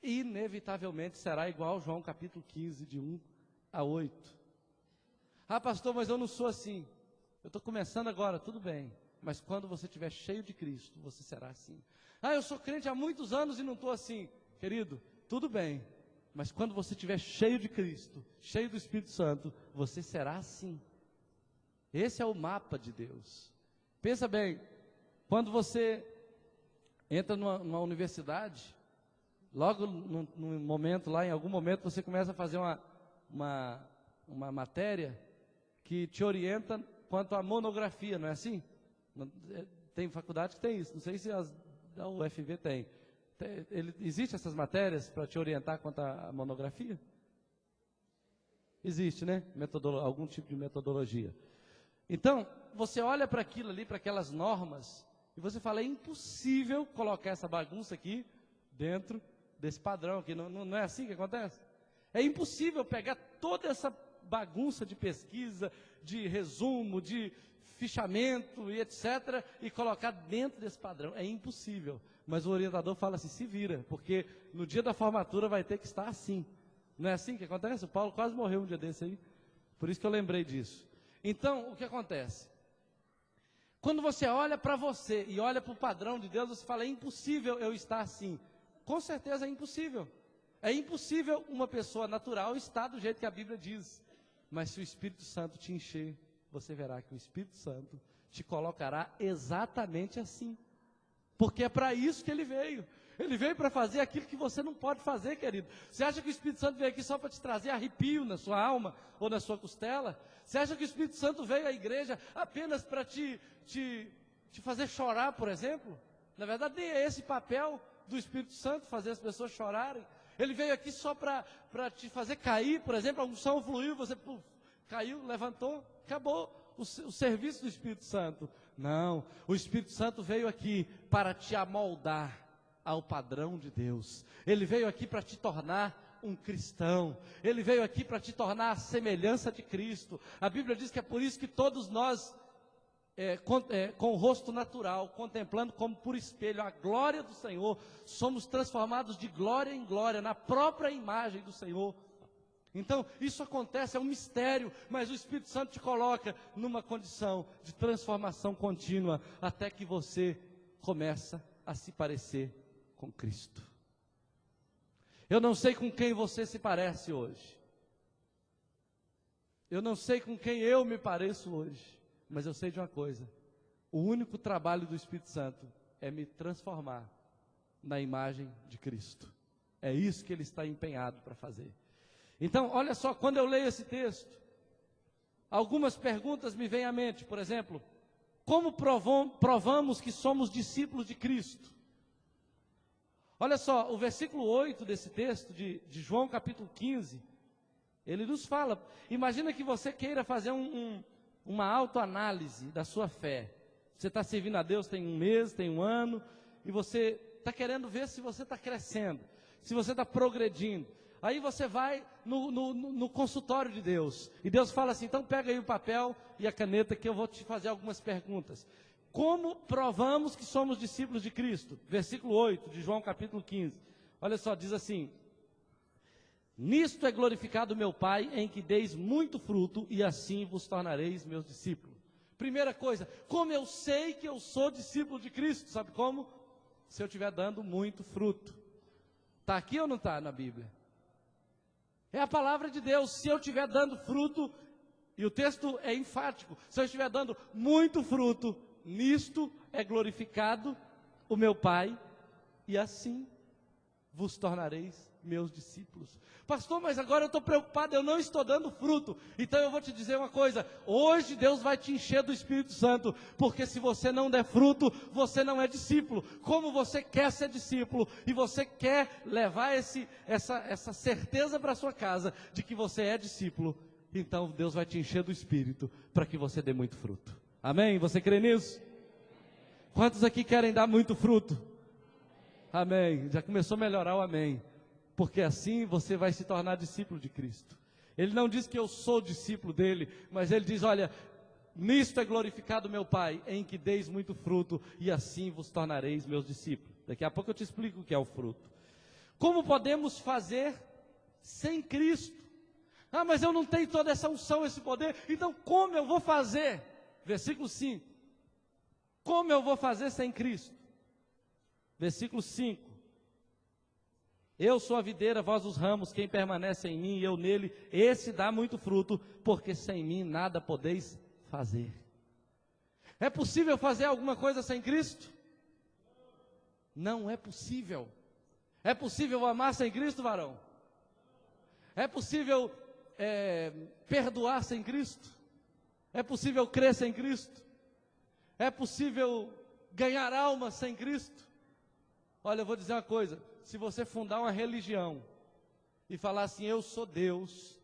inevitavelmente será igual a João capítulo 15, de 1 a 8. Ah, pastor, mas eu não sou assim. Eu estou começando agora, tudo bem. Mas quando você estiver cheio de Cristo, você será assim. Ah, eu sou crente há muitos anos e não estou assim. Querido, tudo bem. Mas quando você estiver cheio de Cristo, cheio do Espírito Santo, você será assim. Esse é o mapa de Deus. Pensa bem, quando você entra numa universidade, logo num momento lá, em algum momento, você começa a fazer uma matéria que te orienta quanto à monografia, não é assim? Tem faculdade que tem isso, não sei se a UFV tem. Existe essas matérias para te orientar quanto à monografia? Existe, né? Algum tipo de metodologia. Então, você olha para aquilo ali, para aquelas normas, e você fala, é impossível colocar essa bagunça aqui dentro desse padrão aqui. Não é assim que acontece? É impossível pegar toda essa bagunça de pesquisa, de resumo, de fichamento e etc., e colocar dentro desse padrão. É impossível. Mas o orientador fala assim, se vira, porque no dia da formatura vai ter que estar assim. Não é assim que acontece? O Paulo quase morreu um dia desse aí. Por isso que eu lembrei disso. Então, o que acontece? Quando você olha para você e olha para o padrão de Deus, você fala, é impossível eu estar assim. Com certeza é impossível. É impossível uma pessoa natural estar do jeito que a Bíblia diz. Mas se o Espírito Santo te encher, você verá que o Espírito Santo te colocará exatamente assim. Porque é para isso que ele veio. Ele veio para fazer aquilo que você não pode fazer, querido. Você acha que o Espírito Santo veio aqui só para te trazer arrepio na sua alma ou na sua costela? Você acha que o Espírito Santo veio à igreja apenas para te fazer chorar, por exemplo? Na verdade, nem é esse papel do Espírito Santo, fazer as pessoas chorarem. Ele veio aqui só para te fazer cair, por exemplo, a unção fluiu, você caiu, levantou, acabou o serviço do Espírito Santo. Não, o Espírito Santo veio aqui para te amoldar ao padrão de Deus. Ele veio aqui para te tornar um cristão. Ele veio aqui para te tornar a semelhança de Cristo. A Bíblia diz que é por isso que todos nós, com o rosto natural, contemplando como por espelho a glória do Senhor, somos transformados de glória em glória, na própria imagem do Senhor. Então, isso acontece, é um mistério, mas o Espírito Santo te coloca numa condição de transformação contínua, até que você começa a se parecer com Cristo. Eu não sei com quem você se parece hoje. Eu não sei com quem eu me pareço hoje. Mas eu sei de uma coisa. O único trabalho do Espírito Santo é me transformar na imagem de Cristo. É isso que ele está empenhado para fazer. Então, olha só, quando eu leio esse texto, algumas perguntas me vêm à mente. Por exemplo, como provamos que somos discípulos de Cristo? Olha só, o versículo 8 desse texto, de João capítulo 15, ele nos fala, imagina que você queira fazer uma autoanálise da sua fé. Você está servindo a Deus tem um mês, tem um ano, e você está querendo ver se você está crescendo, se você está progredindo. Aí você vai no consultório de Deus, e Deus fala assim, então pega aí o papel e a caneta que eu vou te fazer algumas perguntas. Como provamos que somos discípulos de Cristo? Versículo 8 de João capítulo 15. Olha só, diz assim, nisto é glorificado meu Pai, em que deis muito fruto, e assim vos tornareis meus discípulos. Primeira coisa, como eu sei que eu sou discípulo de Cristo? Sabe como? Se eu estiver dando muito fruto. Está aqui ou não está na Bíblia? É a palavra de Deus. Se eu estiver dando fruto, e o texto é enfático, se eu estiver dando muito fruto, nisto é glorificado o meu Pai, e assim vos tornareis meus discípulos. Pastor, mas agora eu estou preocupado, eu não estou dando fruto. Então eu vou te dizer uma coisa, hoje Deus vai te encher do Espírito Santo, porque se você não der fruto, você não é discípulo. Como você quer ser discípulo, e você quer levar essa certeza para a sua casa, de que você é discípulo, então Deus vai te encher do Espírito, para que você dê muito fruto. Amém? Você crê nisso? Quantos aqui querem dar muito fruto? Amém. Já começou a melhorar o amém. Porque assim você vai se tornar discípulo de Cristo. Ele não diz que eu sou discípulo dele, mas ele diz, olha, nisto é glorificado meu Pai, em que deis muito fruto, e assim vos tornareis meus discípulos. Daqui a pouco eu te explico o que é o fruto. Como podemos fazer sem Cristo? Ah, mas eu não tenho toda essa unção, esse poder, então como eu vou fazer? Versículo 5. Como eu vou fazer sem Cristo? Versículo 5. Eu sou a videira, vós os ramos, quem permanece em mim e eu nele, esse dá muito fruto, porque sem mim nada podeis fazer. É possível fazer alguma coisa sem Cristo? Não é possível. É possível amar sem Cristo, varão? É possível perdoar sem Cristo? É possível crer sem Cristo? É possível ganhar alma sem Cristo? Olha, eu vou dizer uma coisa, se você fundar uma religião e falar assim, eu sou Deus,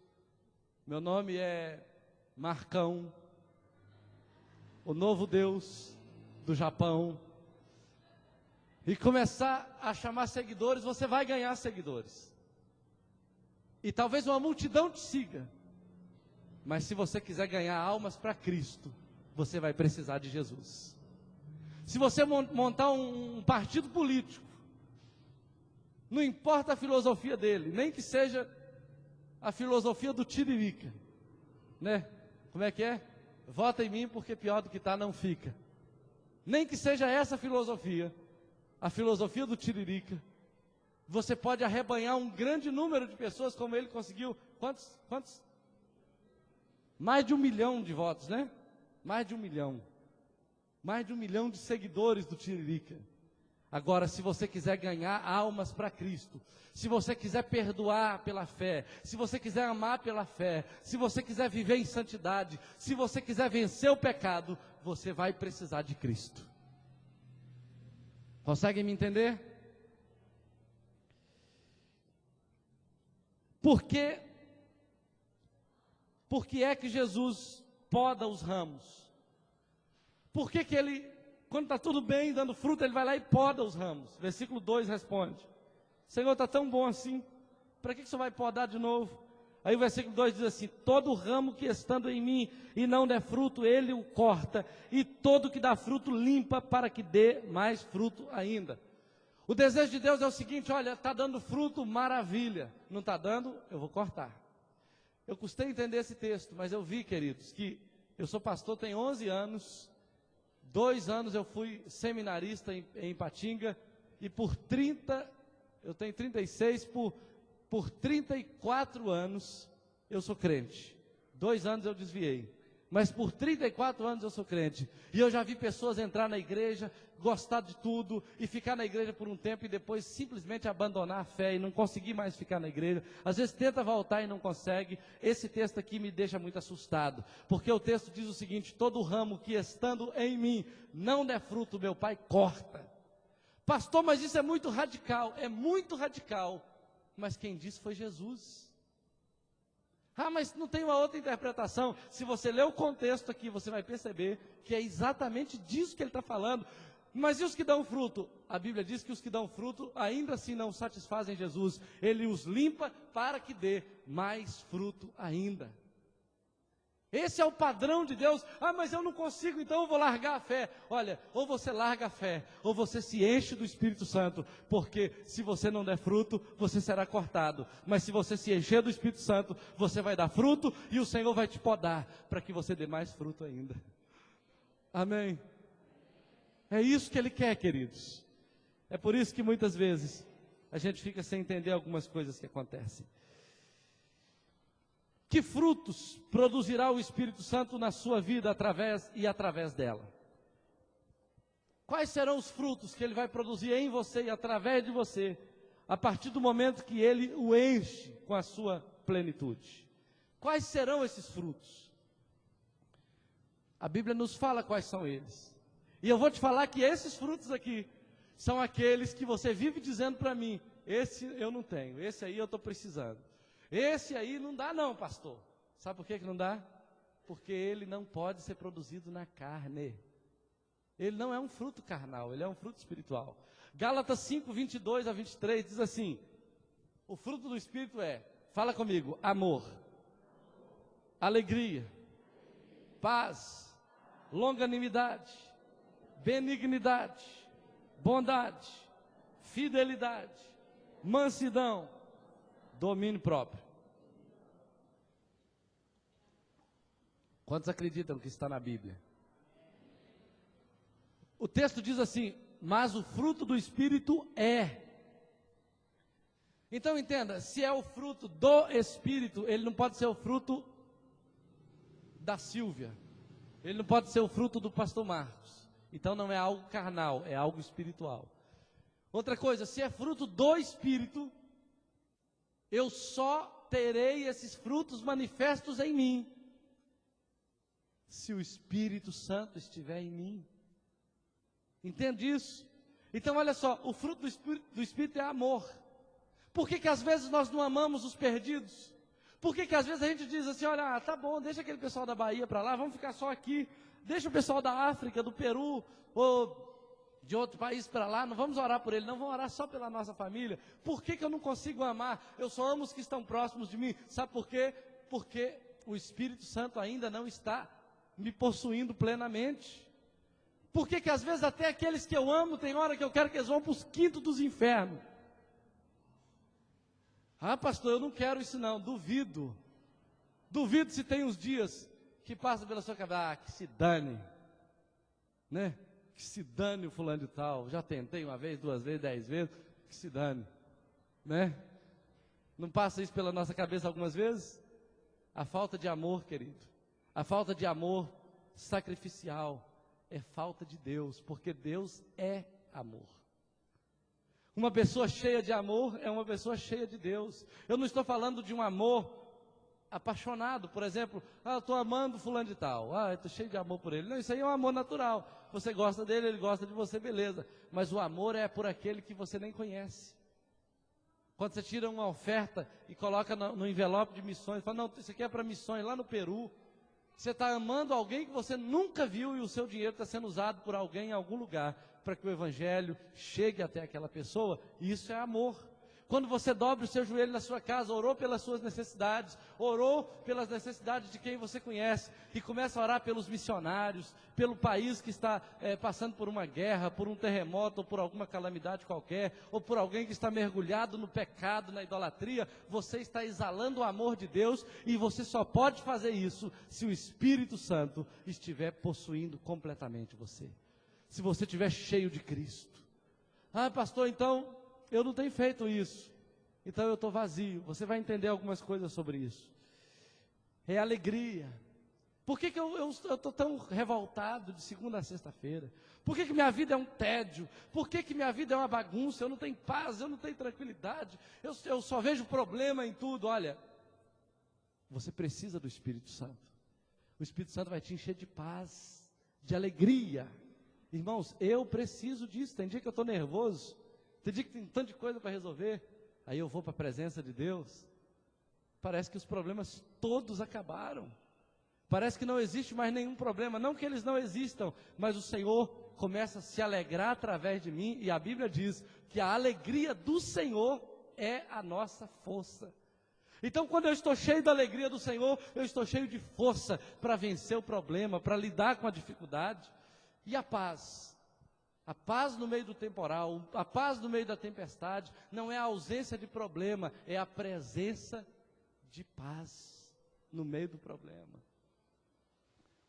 meu nome é Marcão, o novo Deus do Japão, e começar a chamar seguidores, você vai ganhar seguidores, e talvez uma multidão te siga, mas se você quiser ganhar almas para Cristo, você vai precisar de Jesus. Se você montar um partido político, não importa a filosofia dele, nem que seja a filosofia do Tiririca, né? Como é que é? Vota em mim porque pior do que está não fica. Nem que seja essa a filosofia do Tiririca, você pode arrebanhar um grande número de pessoas, como ele conseguiu. Quantos? Mais de 1 milhão de votos, né? Mais de 1 milhão. Mais de 1 milhão de seguidores do Tiririca. Agora, se você quiser ganhar almas para Cristo, se você quiser perdoar pela fé, se você quiser amar pela fé, se você quiser viver em santidade, se você quiser vencer o pecado, você vai precisar de Cristo. Conseguem me entender? Por que é que Jesus poda os ramos? Por que ele, quando está tudo bem, dando fruto, ele vai lá e poda os ramos? Versículo 2 responde, Senhor, está tão bom assim, para que o Senhor vai podar de novo? Aí o versículo 2 diz assim, todo ramo que estando em mim e não der fruto, ele o corta, e todo que dá fruto limpa, para que dê mais fruto ainda. O desejo de Deus é o seguinte, olha, está dando fruto, maravilha, não está dando, eu vou cortar. Eu custei entender esse texto, mas eu vi, queridos, que eu sou pastor tem 11 anos, 2 anos eu fui seminarista em Ipatinga, e eu tenho 36, por 34 anos eu sou crente. 2 anos eu desviei, mas por 34 anos eu sou crente, e eu já vi pessoas entrar na igreja, gostar de tudo, e ficar na igreja por um tempo, e depois simplesmente abandonar a fé, e não conseguir mais ficar na igreja, às vezes tenta voltar e não consegue. Esse texto aqui me deixa muito assustado, porque o texto diz o seguinte, todo ramo que estando em mim, não der fruto, meu Pai corta. Pastor, mas isso é muito radical, mas quem disse foi Jesus. Ah, mas não tem uma outra interpretação. Se você ler o contexto aqui, você vai perceber que é exatamente disso que ele está falando. Mas e os que dão fruto? A Bíblia diz que os que dão fruto ainda assim não satisfazem Jesus. Ele os limpa para que dê mais fruto ainda. Esse é o padrão de Deus. Ah, mas eu não consigo, então eu vou largar a fé. Olha, ou você larga a fé, ou você se enche do Espírito Santo, porque se você não der fruto, você será cortado. Mas se você se encher do Espírito Santo, você vai dar fruto, e o Senhor vai te podar, para que você dê mais fruto ainda. Amém? É isso que Ele quer, queridos. É por isso que muitas vezes a gente fica sem entender algumas coisas que acontecem. Que frutos produzirá o Espírito Santo na sua vida através dela? Quais serão os frutos que Ele vai produzir em você e através de você, a partir do momento que Ele o enche com a sua plenitude. Quais serão esses frutos? A Bíblia nos fala quais são eles. E eu vou te falar que esses frutos aqui são aqueles que você vive dizendo para mim: esse eu não tenho, esse aí eu estou precisando. Esse aí não dá não, pastor. Sabe por que não dá? Porque ele não pode ser produzido na carne. Ele não é um fruto carnal, ele é um fruto espiritual. Gálatas 5, 22 a 23 diz assim: o fruto do Espírito é, fala comigo, amor, alegria, paz, longanimidade, benignidade, bondade, fidelidade, mansidão, domínio próprio. Quantos acreditam que está na Bíblia? O texto diz assim: mas o fruto do Espírito é. Então entenda, se é o fruto do Espírito, ele não pode ser o fruto da Silvia, ele não pode ser o fruto do pastor Marcos. Então não é algo carnal, é algo espiritual. Outra coisa, se é fruto do Espírito, eu só terei esses frutos manifestos em mim se o Espírito Santo estiver em mim. Entende isso? Então olha só, o fruto do Espírito é amor. Por que às vezes nós não amamos os perdidos? Por que às vezes a gente diz assim: olha, tá bom, deixa aquele pessoal da Bahia para lá, vamos ficar só aqui. Deixa o pessoal da África, do Peru, ou de outro país para lá, não vamos orar por ele, não, vamos orar só pela nossa família. Por que eu não consigo amar? Eu só amo os que estão próximos de mim. Sabe por quê? Porque o Espírito Santo ainda não está me possuindo plenamente. Por que às vezes até aqueles que eu amo, tem hora que eu quero que eles vão para os quintos dos infernos? Ah, pastor, eu não quero isso não, duvido. Duvido se tem uns dias que passa pela sua cabeça: ah, que se dane, né? Que se dane o fulano de tal. Já tentei uma vez, 2 vezes, 10 vezes, que se dane, né? Não passa isso pela nossa cabeça algumas vezes? A falta de amor, querido, a falta de amor sacrificial é falta de Deus, porque Deus é amor. Uma pessoa cheia de amor é uma pessoa cheia de Deus. Eu não estou falando de um amor apaixonado, por exemplo: ah, eu estou amando fulano de tal, ah, eu estou cheio de amor por ele. Não, isso aí é um amor natural. Você gosta dele, ele gosta de você, beleza. Mas o amor é por aquele que você nem conhece. Quando você tira uma oferta e coloca no envelope de missões, fala: não, isso aqui é para missões lá no Peru. Você está amando alguém que você nunca viu, e o seu dinheiro está sendo usado por alguém em algum lugar para que o evangelho chegue até aquela pessoa. E isso é amor. Quando você dobra o seu joelho na sua casa, orou pelas suas necessidades, orou pelas necessidades de quem você conhece, e começa a orar pelos missionários, pelo país que está passando por uma guerra, por um terremoto, ou por alguma calamidade qualquer, ou por alguém que está mergulhado no pecado, na idolatria, você está exalando o amor de Deus, e você só pode fazer isso se o Espírito Santo estiver possuindo completamente você. Se você estiver cheio de Cristo. Ah, pastor, então eu não tenho feito isso, então eu estou vazio. Você vai entender algumas coisas sobre isso. É alegria. Por que eu estou tão revoltado de segunda a sexta-feira? Por que minha vida é um tédio? Por que minha vida é uma bagunça? Eu não tenho paz, eu não tenho tranquilidade, eu só vejo problema em tudo. Olha, você precisa do Espírito Santo. O Espírito Santo vai te encher de paz, de alegria. Irmãos, eu preciso disso. Tem dia que eu estou nervoso, tem dia que tem tanta coisa para resolver, aí eu vou para a presença de Deus, parece que os problemas todos acabaram, parece que não existe mais nenhum problema. Não que eles não existam, mas o Senhor começa a se alegrar através de mim, e a Bíblia diz que a alegria do Senhor é a nossa força. Então, quando eu estou cheio da alegria do Senhor, eu estou cheio de força para vencer o problema, para lidar com a dificuldade. E a paz no meio do temporal, a paz no meio da tempestade, não é a ausência de problema, é a presença de paz no meio do problema.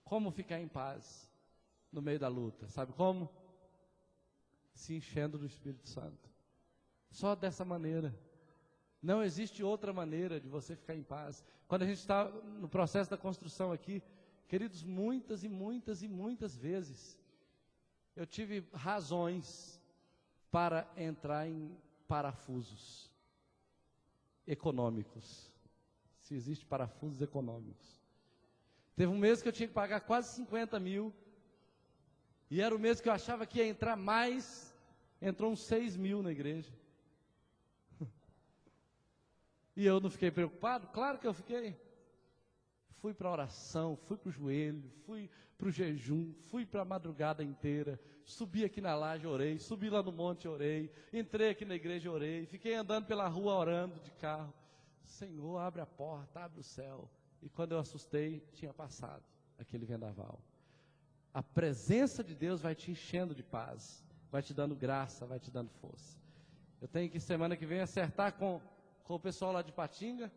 Como ficar em paz no meio da luta? Sabe como? Se enchendo do Espírito Santo. Só dessa maneira. Não existe outra maneira de você ficar em paz. Quando a gente está no processo da construção aqui, queridos, muitas e muitas e muitas vezes eu tive razões para entrar em parafusos econômicos. Se existe parafusos econômicos. Teve um mês que eu tinha que pagar quase 50 mil, e era o mês que eu achava que ia entrar mais, entrou uns 6 mil na igreja. E eu não fiquei preocupado? Claro que eu fiquei. Fui para a oração, fui para o joelho, fui para o jejum, fui para a madrugada inteira, subi aqui na laje, orei, subi lá no monte, orei, entrei aqui na igreja, orei, fiquei andando pela rua orando de carro. Senhor, abre a porta, abre o céu. E quando eu assustei, tinha passado aquele vendaval. A presença de Deus vai te enchendo de paz, vai te dando graça, vai te dando força. Eu tenho que semana que vem acertar com o pessoal lá de Patinga,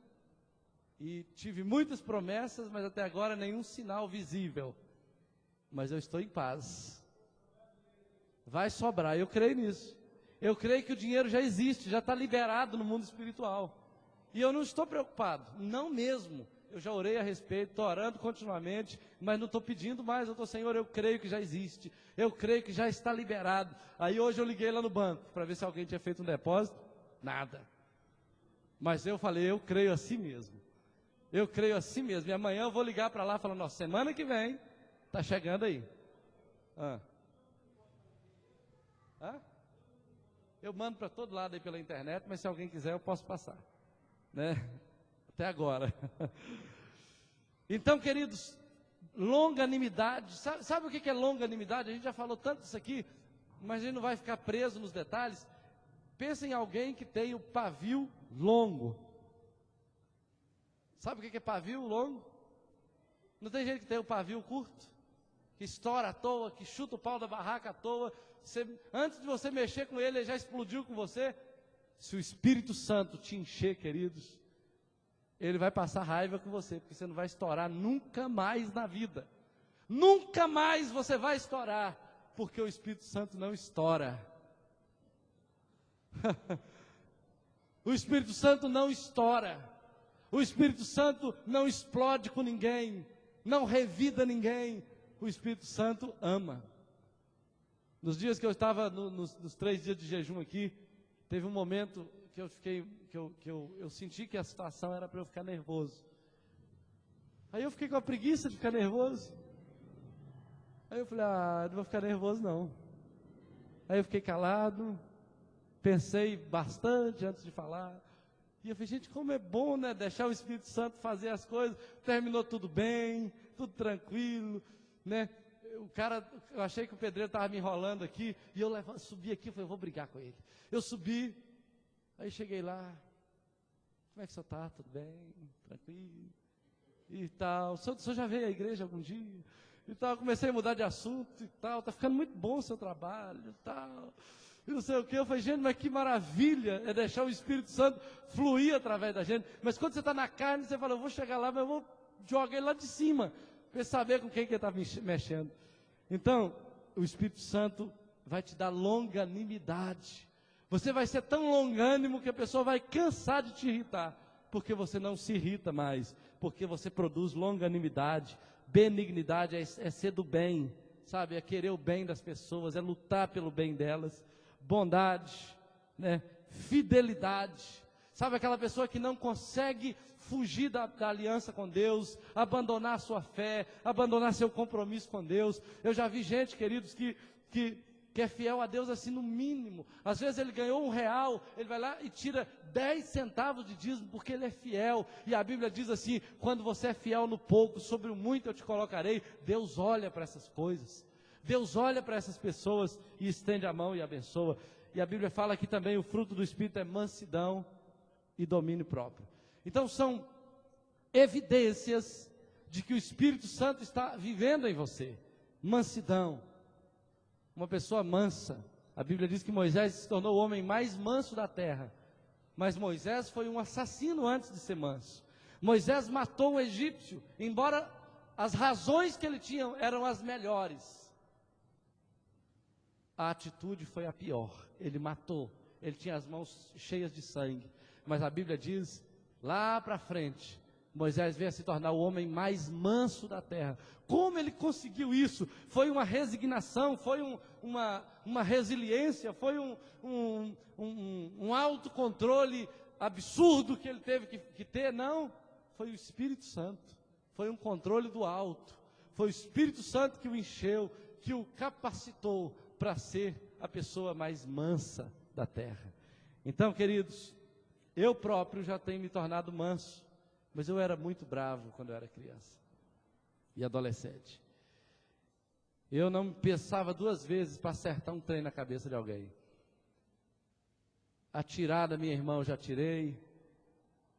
e tive muitas promessas, mas até agora nenhum sinal visível. Mas eu estou em paz. Vai sobrar, eu creio nisso. Eu creio que o dinheiro já existe, já está liberado no mundo espiritual. E eu não estou preocupado, não mesmo. Eu já orei a respeito, estou orando continuamente, mas não estou pedindo mais. Eu estou, Senhor, eu creio que já existe, eu creio que já está liberado. Aí hoje eu liguei lá no banco, para ver se alguém tinha feito um depósito, nada. Mas eu falei, eu creio assim mesmo. Eu creio assim mesmo. E amanhã eu vou ligar para lá falando, nossa, semana que vem, está chegando aí. Eu mando para todo lado aí pela internet, mas se alguém quiser eu posso passar. Né? Até agora. Então, queridos, longanimidade. Sabe o que é longanimidade? A gente já falou tanto disso aqui, mas a gente não vai ficar preso nos detalhes. Pensa em alguém que tem o pavio longo. Sabe o que é pavio longo? Não tem gente que tem o pavio curto, que estoura à toa, que chuta o pau da barraca à toa. Antes de você mexer com ele, ele já explodiu com você. Se o Espírito Santo te encher, queridos, ele vai passar raiva com você, porque você não vai estourar nunca mais na vida. Nunca mais você vai estourar, porque o Espírito Santo não estoura. O Espírito Santo não estoura. O Espírito Santo não explode com ninguém, não revida ninguém. O Espírito Santo ama. Nos dias que eu estava nos 3 dias de jejum aqui, teve um momento que eu fiquei, eu senti que a situação era para eu ficar nervoso. Aí eu fiquei com a preguiça de ficar nervoso. Aí eu falei, não vou ficar nervoso não. Aí eu fiquei calado, pensei bastante antes de falar. E eu falei, gente, como é bom, né, deixar o Espírito Santo fazer as coisas. Terminou tudo bem, tudo tranquilo, né? Eu achei que o pedreiro estava me enrolando aqui, e eu subi aqui, eu falei, eu vou brigar com ele. Eu subi, aí cheguei lá, como é que o senhor está? Tudo bem? Tranquilo? E tal, o senhor já veio à igreja algum dia? E tal, comecei a mudar de assunto e tal, está ficando muito bom o seu trabalho e tal. E não sei o que, eu falei, gente, mas que maravilha é deixar o Espírito Santo fluir através da gente. Mas quando você está na carne, você fala, eu vou chegar lá, mas eu vou jogar ele lá de cima, para saber com quem que ele está mexendo. Então, o Espírito Santo vai te dar longanimidade. Você vai ser tão longânimo que a pessoa vai cansar de te irritar, porque você não se irrita mais, porque você produz longanimidade. Benignidade é ser do bem, sabe? É querer o bem das pessoas, é lutar pelo bem delas. Bondade, né? Fidelidade. Sabe aquela pessoa que não consegue fugir da aliança com Deus, abandonar a sua fé, abandonar seu compromisso com Deus. Eu já vi gente, queridos, que é fiel a Deus assim no mínimo. Às vezes ele ganhou R$1, ele vai lá e tira 10 centavos de dízimo, porque ele é fiel. E a Bíblia diz assim, quando você é fiel no pouco, sobre o muito eu te colocarei. Deus olha para essas coisas. Deus olha para essas pessoas e estende a mão e abençoa. E a Bíblia fala que também o fruto do Espírito é mansidão e domínio próprio. Então são evidências de que o Espírito Santo está vivendo em você. Mansidão. Uma pessoa mansa. A Bíblia diz que Moisés se tornou o homem mais manso da terra. Mas Moisés foi um assassino antes de ser manso. Moisés matou um egípcio, embora as razões que ele tinha eram as melhores. A atitude foi a pior. Ele matou. Ele tinha as mãos cheias de sangue. Mas a Bíblia diz, lá para frente, Moisés veio a se tornar o homem mais manso da terra. Como ele conseguiu isso? Foi uma resignação, foi uma resiliência, foi um autocontrole absurdo que ele teve que ter? Não, foi o Espírito Santo, foi um controle do alto, foi o Espírito Santo que o encheu, que o capacitou para ser a pessoa mais mansa da terra. Então, queridos, eu próprio já tenho me tornado manso, mas eu era muito bravo quando eu era criança e adolescente. Eu não pensava duas vezes para acertar um trem na cabeça de alguém. Atirar da minha irmã eu já tirei,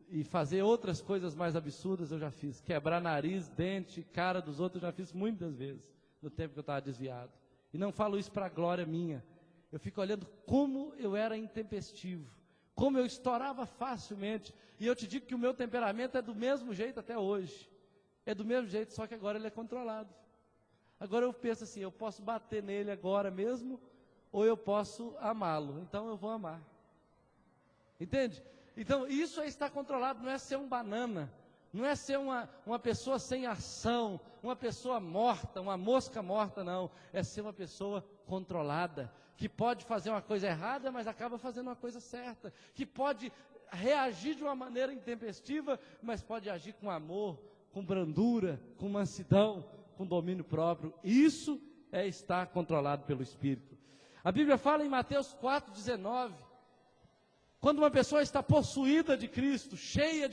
e fazer outras coisas mais absurdas eu já fiz. Quebrar nariz, dente, cara dos outros eu já fiz muitas vezes, no tempo que eu estava desviado. E não falo isso para a glória minha. Eu fico olhando como eu era intempestivo, como eu estourava facilmente. E eu te digo que o meu temperamento é do mesmo jeito até hoje. É do mesmo jeito, só que agora ele é controlado. Agora eu penso assim, eu posso bater nele agora mesmo, ou eu posso amá-lo. Então eu vou amar. Entende? Então isso é estar controlado, não é ser um banana. Não é ser uma pessoa sem ação, uma pessoa morta, uma mosca morta, não. É ser uma pessoa controlada, que pode fazer uma coisa errada, mas acaba fazendo uma coisa certa. Que pode reagir de uma maneira intempestiva, mas pode agir com amor, com brandura, com mansidão, com domínio próprio. Isso é estar controlado pelo Espírito. A Bíblia fala em Mateus 4,19, quando uma pessoa está possuída de Cristo, cheia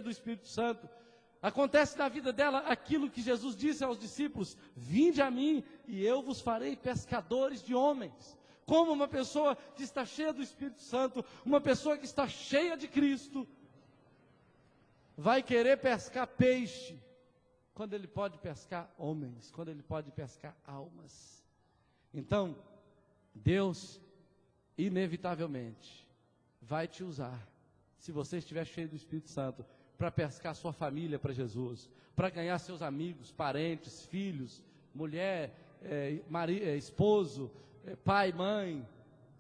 do Espírito Santo, acontece na vida dela aquilo que Jesus disse aos discípulos: vinde a mim e eu vos farei pescadores de homens. Como uma pessoa que está cheia do Espírito Santo, uma pessoa que está cheia de Cristo, vai querer pescar peixe, quando ele pode pescar homens, quando ele pode pescar almas. Então, Deus, inevitavelmente, vai te usar, se você estiver cheio do Espírito Santo, para pescar sua família para Jesus, para ganhar seus amigos, parentes, filhos, mulher, esposo, pai, mãe,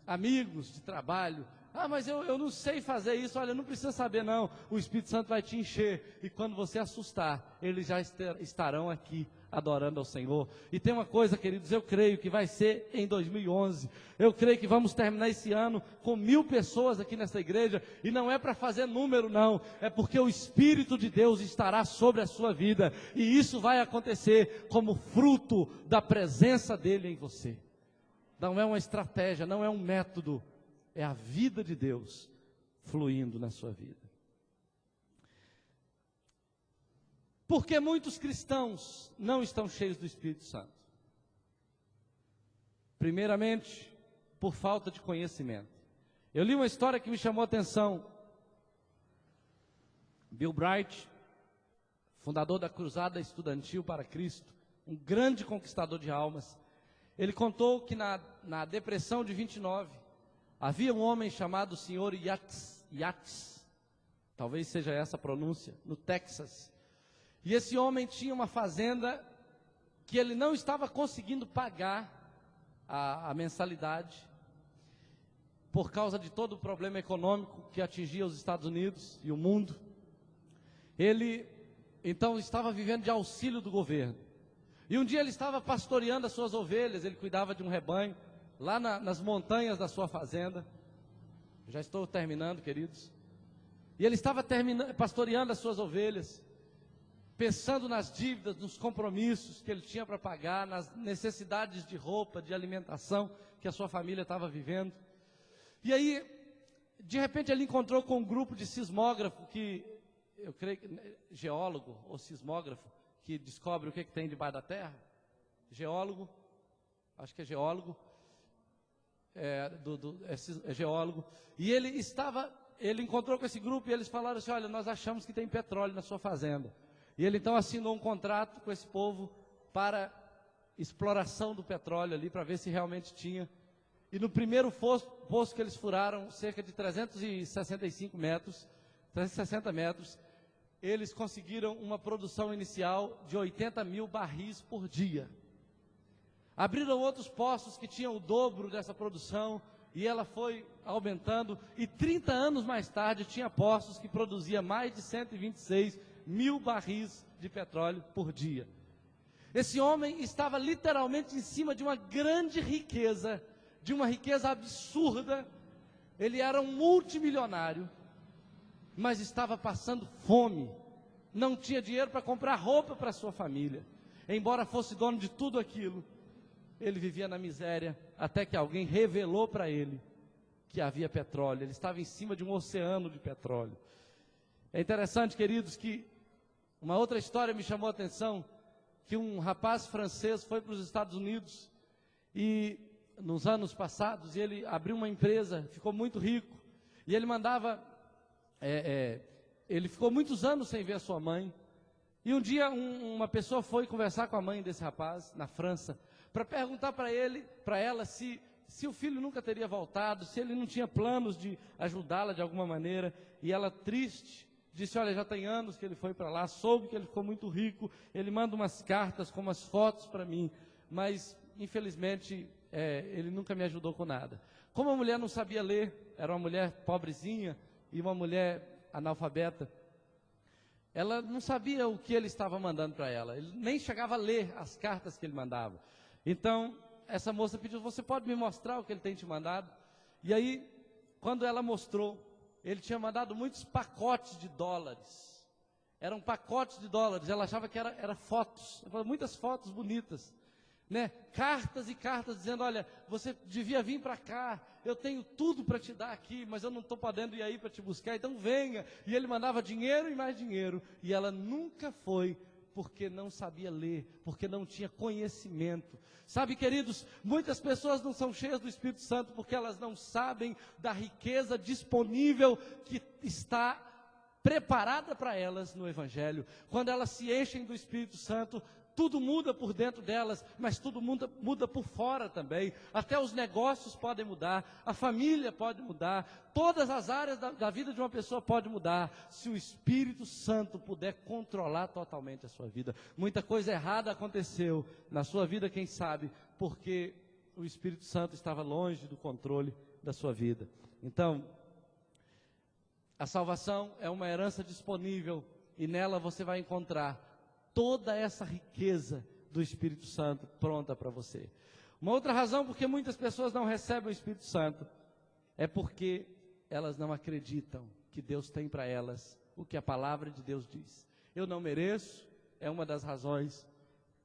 amigos de trabalho. Ah, mas eu não sei fazer isso. Olha, não precisa saber não, o Espírito Santo vai te encher, e quando você assustar, eles já estarão aqui, adorando ao Senhor. E tem uma coisa, queridos, eu creio que vai ser em 2011, eu creio que vamos terminar esse ano com 1000 pessoas aqui nessa igreja, e não é para fazer número não, é porque o Espírito de Deus estará sobre a sua vida, e isso vai acontecer como fruto da presença dEle em você. Não é uma estratégia, não é um método, é a vida de Deus fluindo na sua vida. Porque muitos cristãos não estão cheios do Espírito Santo? Primeiramente, por falta de conhecimento. Eu li uma história que me chamou a atenção. Bill Bright, fundador da Cruzada Estudantil para Cristo, um grande conquistador de almas, ele contou que na depressão de 29, havia um homem chamado Sr. Yates, talvez seja essa a pronúncia, no Texas. E esse homem tinha uma fazenda que ele não estava conseguindo pagar a mensalidade, por causa de todo o problema econômico que atingia os Estados Unidos e o mundo. Ele, então, estava vivendo de auxílio do governo. E um dia ele estava pastoreando as suas ovelhas, ele cuidava de um rebanho, lá nas montanhas da sua fazenda. Já estou terminando, queridos. E ele estava pastoreando as suas ovelhas, pensando nas dívidas, nos compromissos que ele tinha para pagar, nas necessidades de roupa, de alimentação que a sua família estava vivendo. E aí, de repente, ele encontrou com um grupo de sismógrafo, que eu creio que geólogo ou sismógrafo, que descobre o que tem debaixo da terra. Geólogo, acho que é geólogo, é geólogo. E ele encontrou com esse grupo e eles falaram assim: olha, nós achamos que tem petróleo na sua fazenda. E ele então assinou um contrato com esse povo para exploração do petróleo ali, para ver se realmente tinha. E no primeiro poço que eles furaram, cerca de 365 metros, 360 metros, eles conseguiram uma produção inicial de 80 mil barris por dia. Abriram outros poços que tinham o dobro dessa produção, e ela foi aumentando, e 30 anos mais tarde tinha postos que produzia mais de 126 mil barris de petróleo por dia. Esse homem estava literalmente em cima de uma grande riqueza, de uma riqueza absurda. Ele era um multimilionário, mas estava passando fome, não tinha dinheiro para comprar roupa para sua família. Embora fosse dono de tudo aquilo, ele vivia na miséria, até que alguém revelou para ele que havia petróleo. Ele estava em cima de um oceano de petróleo. É interessante, queridos, que uma outra história me chamou a atenção, que um rapaz francês foi para os Estados Unidos, e nos anos passados, ele abriu uma empresa, ficou muito rico, e ele mandava, ele ficou muitos anos sem ver a sua mãe, e um dia uma pessoa foi conversar com a mãe desse rapaz, na França, para perguntar para ela se o filho nunca teria voltado, se ele não tinha planos de ajudá-la de alguma maneira, e ela, triste, disse: olha, já tem anos que ele foi para lá, soube que ele ficou muito rico, ele manda umas cartas com umas fotos para mim, mas infelizmente ele nunca me ajudou com nada. Como a mulher não sabia ler, era uma mulher pobrezinha e uma mulher analfabeta, ela não sabia o que ele estava mandando para ela, ele nem chegava a ler as cartas que ele mandava. Então essa moça pediu: você pode me mostrar o que ele tem te mandado? E aí, quando ela mostrou, ele tinha mandado muitos pacotes de dólares. Eram pacotes de dólares. Ela achava que era fotos. Muitas fotos bonitas, né? Cartas e cartas dizendo: olha, você devia vir para cá. Eu tenho tudo para te dar aqui, mas eu não estou podendo ir aí para te buscar. Então venha. E ele mandava dinheiro e mais dinheiro. E ela nunca foi, porque não sabia ler, porque não tinha conhecimento. Sabe, queridos, muitas pessoas não são cheias do Espírito Santo porque elas não sabem da riqueza disponível que está preparada para elas no Evangelho. Quando elas se enchem do Espírito Santo, tudo muda por dentro delas, mas tudo muda por fora também. Até os negócios podem mudar, a família pode mudar, todas as áreas da vida de uma pessoa podem mudar, se o Espírito Santo puder controlar totalmente a sua vida. Muita coisa errada aconteceu na sua vida, quem sabe, porque o Espírito Santo estava longe do controle da sua vida. Então, a salvação é uma herança disponível, e nela você vai encontrar toda essa riqueza do Espírito Santo pronta para você. Uma outra razão porque muitas pessoas não recebem o Espírito Santo é porque elas não acreditam que Deus tem para elas o que a palavra de Deus diz. Eu não mereço, é uma das razões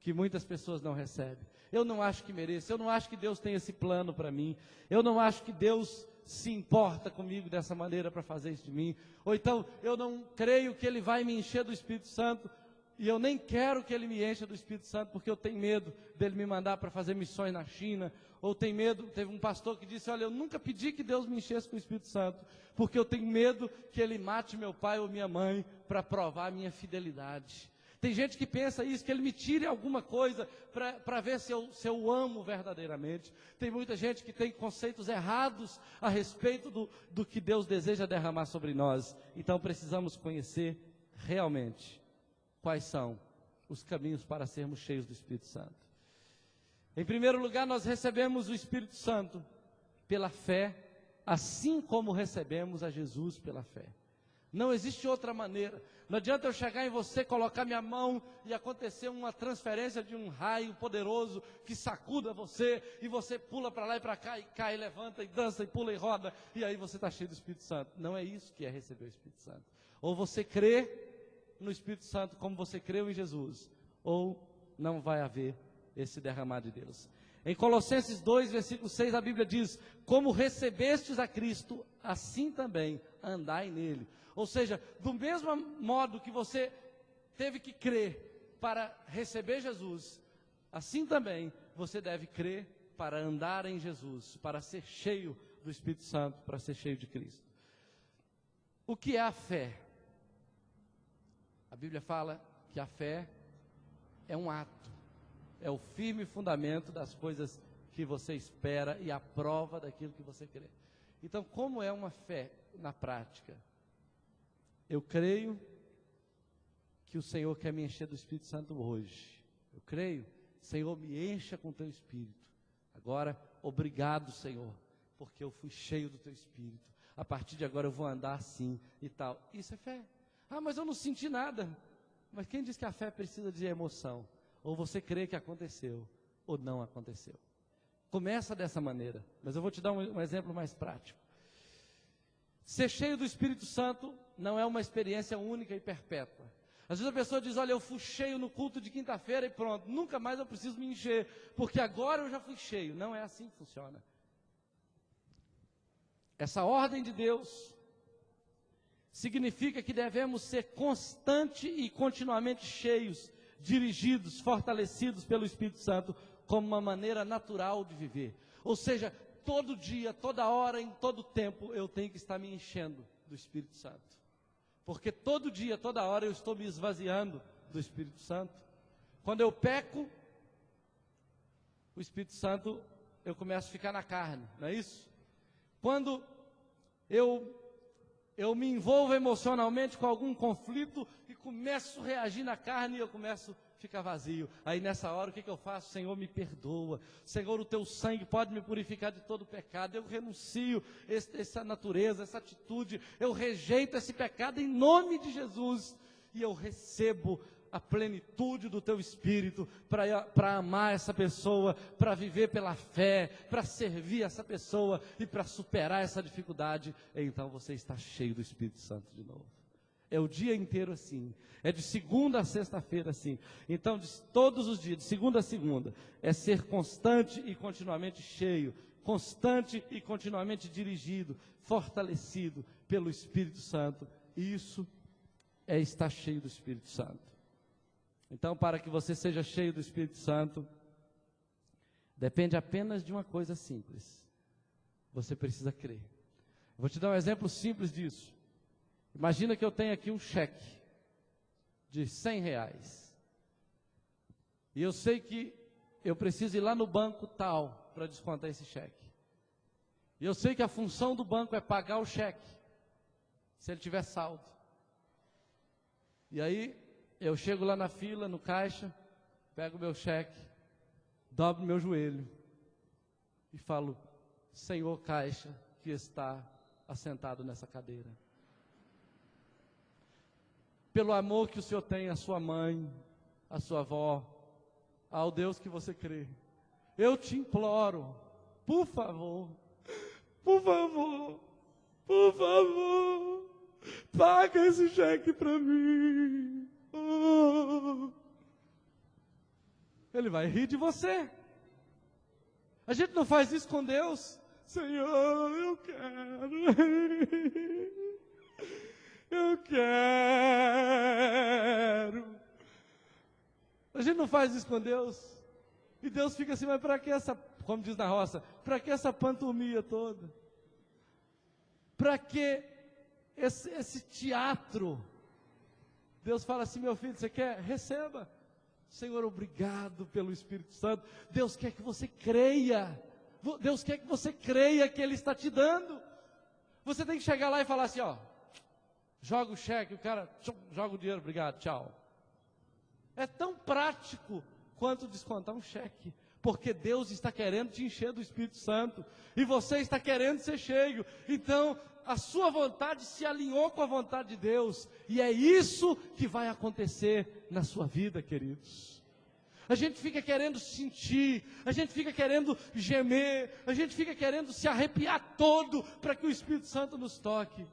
que muitas pessoas não recebem. Eu não acho que mereço, eu não acho que Deus tem esse plano para mim, eu não acho que Deus se importa comigo dessa maneira para fazer isso de mim, ou então eu não creio que Ele vai me encher do Espírito Santo, e eu nem quero que Ele me encha do Espírito Santo, porque eu tenho medo dEle me mandar para fazer missões na China, ou tenho medo. Teve um pastor que disse: olha, eu nunca pedi que Deus me enchesse com o Espírito Santo, porque eu tenho medo que Ele mate meu pai ou minha mãe para provar a minha fidelidade. Tem gente que pensa isso, que Ele me tire alguma coisa para ver se eu o amo verdadeiramente. Tem muita gente que tem conceitos errados a respeito do que Deus deseja derramar sobre nós. Então precisamos conhecer realmente quais são os caminhos para sermos cheios do Espírito Santo. Em primeiro lugar, nós recebemos o Espírito Santo pela fé, assim como recebemos a Jesus pela fé. Não existe outra maneira. Não adianta eu chegar em você, colocar minha mão e acontecer uma transferência de um raio poderoso que sacuda você, e você pula para lá e para cá, e cai, e levanta, e dança, e pula e roda, e aí você está cheio do Espírito Santo. Não é isso que é receber o Espírito Santo. Ou você crê no Espírito Santo como você creu em Jesus, ou não vai haver esse derramar de Deus. Em Colossenses 2, versículo 6, a Bíblia diz: como recebestes a Cristo, assim também andai nele. Ou seja, do mesmo modo que você teve que crer para receber Jesus, assim também você deve crer para andar em Jesus, para ser cheio do Espírito Santo, para ser cheio de Cristo. O que é a fé? A Bíblia fala que a fé é um ato, é o firme fundamento das coisas que você espera e a prova daquilo que você crê. Então, como é uma fé na prática? Eu creio que o Senhor quer me encher do Espírito Santo hoje. Eu creio, Senhor, me encha com teu Espírito. Agora, obrigado, Senhor, porque eu fui cheio do teu Espírito. A partir de agora eu vou andar assim e tal. Isso é fé. Ah, mas eu não senti nada. Mas quem diz que a fé precisa de emoção? Ou você crê que aconteceu, ou não aconteceu. Começa dessa maneira, mas eu vou te dar um exemplo mais prático. Ser cheio do Espírito Santo não é uma experiência única e perpétua. Às vezes a pessoa diz, olha, eu fui cheio no culto de quinta-feira e pronto, nunca mais eu preciso me encher, porque agora eu já fui cheio. Não é assim que funciona. Essa ordem de Deus significa que devemos ser constante e continuamente cheios, dirigidos, fortalecidos pelo Espírito Santo, como uma maneira natural de viver. Ou seja, todo dia, toda hora, em todo tempo, eu tenho que estar me enchendo do Espírito Santo. Porque todo dia, toda hora, eu estou me esvaziando do Espírito Santo. Quando eu peco, o Espírito Santo, eu começo a ficar na carne, não é isso? Quando eu me envolvo emocionalmente com algum conflito e começo a reagir na carne, eu começo a ficar vazio. Aí nessa hora o que eu faço? Senhor, me perdoa. Senhor, o teu sangue pode me purificar de todo pecado. Eu renuncio essa natureza, essa atitude. Eu rejeito esse pecado em nome de Jesus. E eu recebo a plenitude do teu Espírito para amar essa pessoa, para viver pela fé, para servir essa pessoa e para superar essa dificuldade. Então você está cheio do Espírito Santo de novo. É o dia inteiro assim, é de segunda a sexta-feira assim. Então todos os dias, de segunda a segunda, é ser constante e continuamente cheio, constante e continuamente dirigido, fortalecido pelo Espírito Santo. Isso é estar cheio do Espírito Santo. Então, para que você seja cheio do Espírito Santo, depende apenas de uma coisa simples. Você precisa crer. Vou te dar um exemplo simples disso. Imagina que eu tenho aqui um cheque de R$100. E eu sei que eu preciso ir lá no banco tal para descontar esse cheque. E eu sei que a função do banco é pagar o cheque, se ele tiver saldo. E aí, eu chego lá na fila, no caixa, pego o meu cheque, dobro meu joelho e falo, Senhor caixa que está assentado nessa cadeira, pelo amor que o Senhor tem à sua mãe, à sua avó, ao Deus que você crê, eu te imploro, por favor, paga esse cheque para mim. Ele vai rir de você. A gente não faz isso com Deus. Senhor, eu quero. A gente não faz isso com Deus. E Deus fica assim, mas para que essa, como diz na roça, para que essa pantomia toda? Para que esse teatro? Deus fala assim, meu filho, você quer? Receba. Senhor, obrigado pelo Espírito Santo. Deus quer que você creia. Deus quer que você creia que Ele está te dando. Você tem que chegar lá e falar assim, ó, joga o cheque, o cara joga o dinheiro, obrigado, tchau. É tão prático quanto descontar um cheque. Porque Deus está querendo te encher do Espírito Santo. E você está querendo ser cheio. Então, a sua vontade se alinhou com a vontade de Deus. E é isso que vai acontecer na sua vida, queridos. A gente fica querendo sentir, a gente fica querendo gemer, a gente fica querendo se arrepiar todo para que o Espírito Santo nos toque.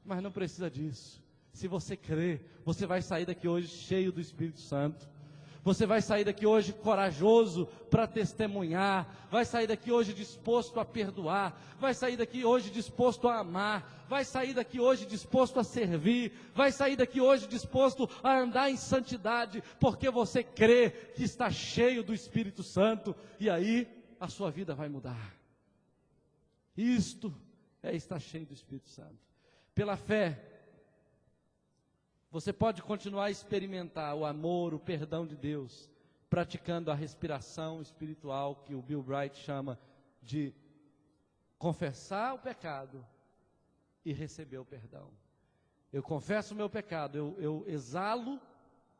Mas não precisa disso. Se você crer, você vai sair daqui hoje cheio do Espírito Santo. Você vai sair daqui hoje corajoso para testemunhar, vai sair daqui hoje disposto a perdoar, vai sair daqui hoje disposto a amar, vai sair daqui hoje disposto a servir, vai sair daqui hoje disposto a andar em santidade, porque você crê que está cheio do Espírito Santo, e aí a sua vida vai mudar. Isto é estar cheio do Espírito Santo. Pela fé, você pode continuar a experimentar o amor, o perdão de Deus, praticando a respiração espiritual que o Bill Bright chama de confessar o pecado e receber o perdão. Eu confesso o meu pecado, eu exalo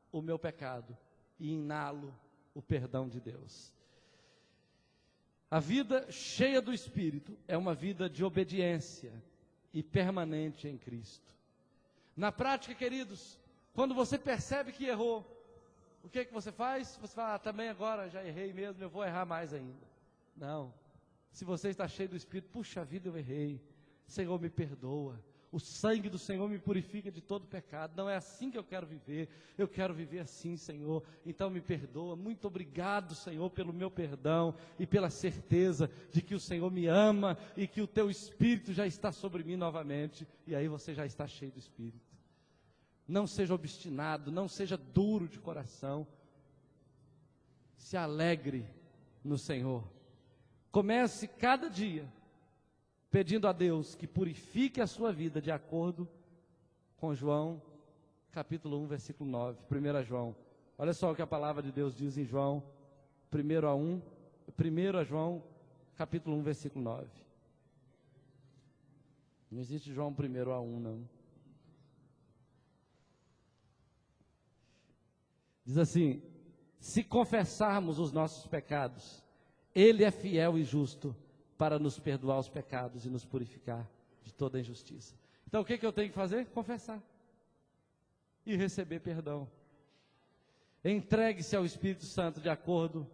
o meu pecado e inalo o perdão de Deus. A vida cheia do Espírito é uma vida de obediência e permanente em Cristo. Na prática, queridos, quando você percebe que errou, o que você faz? Você fala, também agora já errei mesmo, eu vou errar mais ainda. Não. Se você está cheio do Espírito, puxa vida, eu errei. Senhor, me perdoa. O sangue do Senhor me purifica de todo pecado. Não é assim que eu quero viver. Eu quero viver assim, Senhor. Então me perdoa. Muito obrigado, Senhor, pelo meu perdão e pela certeza de que o Senhor me ama e que o teu Espírito já está sobre mim novamente. E aí você já está cheio do Espírito. Não seja obstinado, não seja duro de coração. Se alegre no Senhor. Comece cada dia pedindo a Deus que purifique a sua vida de acordo com João, capítulo 1, versículo 9, 1 João. Olha só o que a palavra de Deus diz em João, 1 João, capítulo 1, versículo 9. Não existe João 1 não. Diz assim, se confessarmos os nossos pecados, Ele é fiel e justo para nos perdoar os pecados e nos purificar de toda injustiça. Então o que eu tenho que fazer? Confessar e receber perdão. Entregue-se ao Espírito Santo de acordo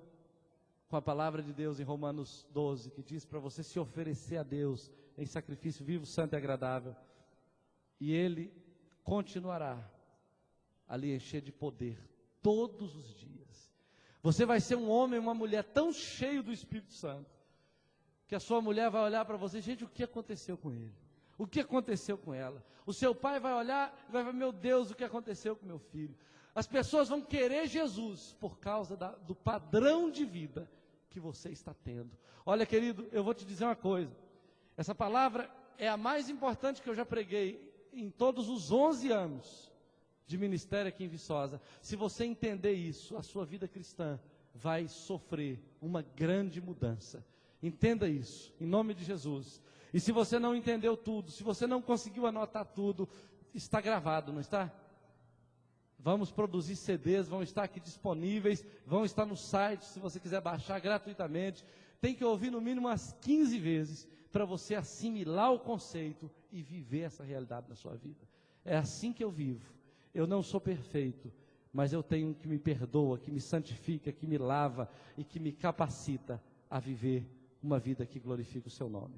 com a palavra de Deus em Romanos 12, que diz para você se oferecer a Deus em sacrifício vivo, santo e agradável, e Ele continuará a lhe encher de poder todos os dias. Você vai ser um homem, uma mulher tão cheio do Espírito Santo, que a sua mulher vai olhar para você, gente, o que aconteceu com ele? O que aconteceu com ela? O seu pai vai olhar e vai falar, meu Deus, o que aconteceu com meu filho? As pessoas vão querer Jesus por causa do padrão de vida que você está tendo. Olha, querido, eu vou te dizer uma coisa. Essa palavra é a mais importante que eu já preguei em todos os 11 anos de ministério aqui em Viçosa. Se você entender isso, a sua vida cristã vai sofrer uma grande mudança. Entenda isso, em nome de Jesus. E se você não entendeu tudo, se você não conseguiu anotar tudo, está gravado, não está? Vamos produzir CDs, vão estar aqui disponíveis, vão estar no site, se você quiser baixar gratuitamente. Tem que ouvir no mínimo umas 15 vezes, para você assimilar o conceito e viver essa realidade na sua vida. É assim que eu vivo. Eu não sou perfeito, mas eu tenho um que me perdoa, que me santifica, que me lava e que me capacita a viver uma vida que glorifica o seu nome.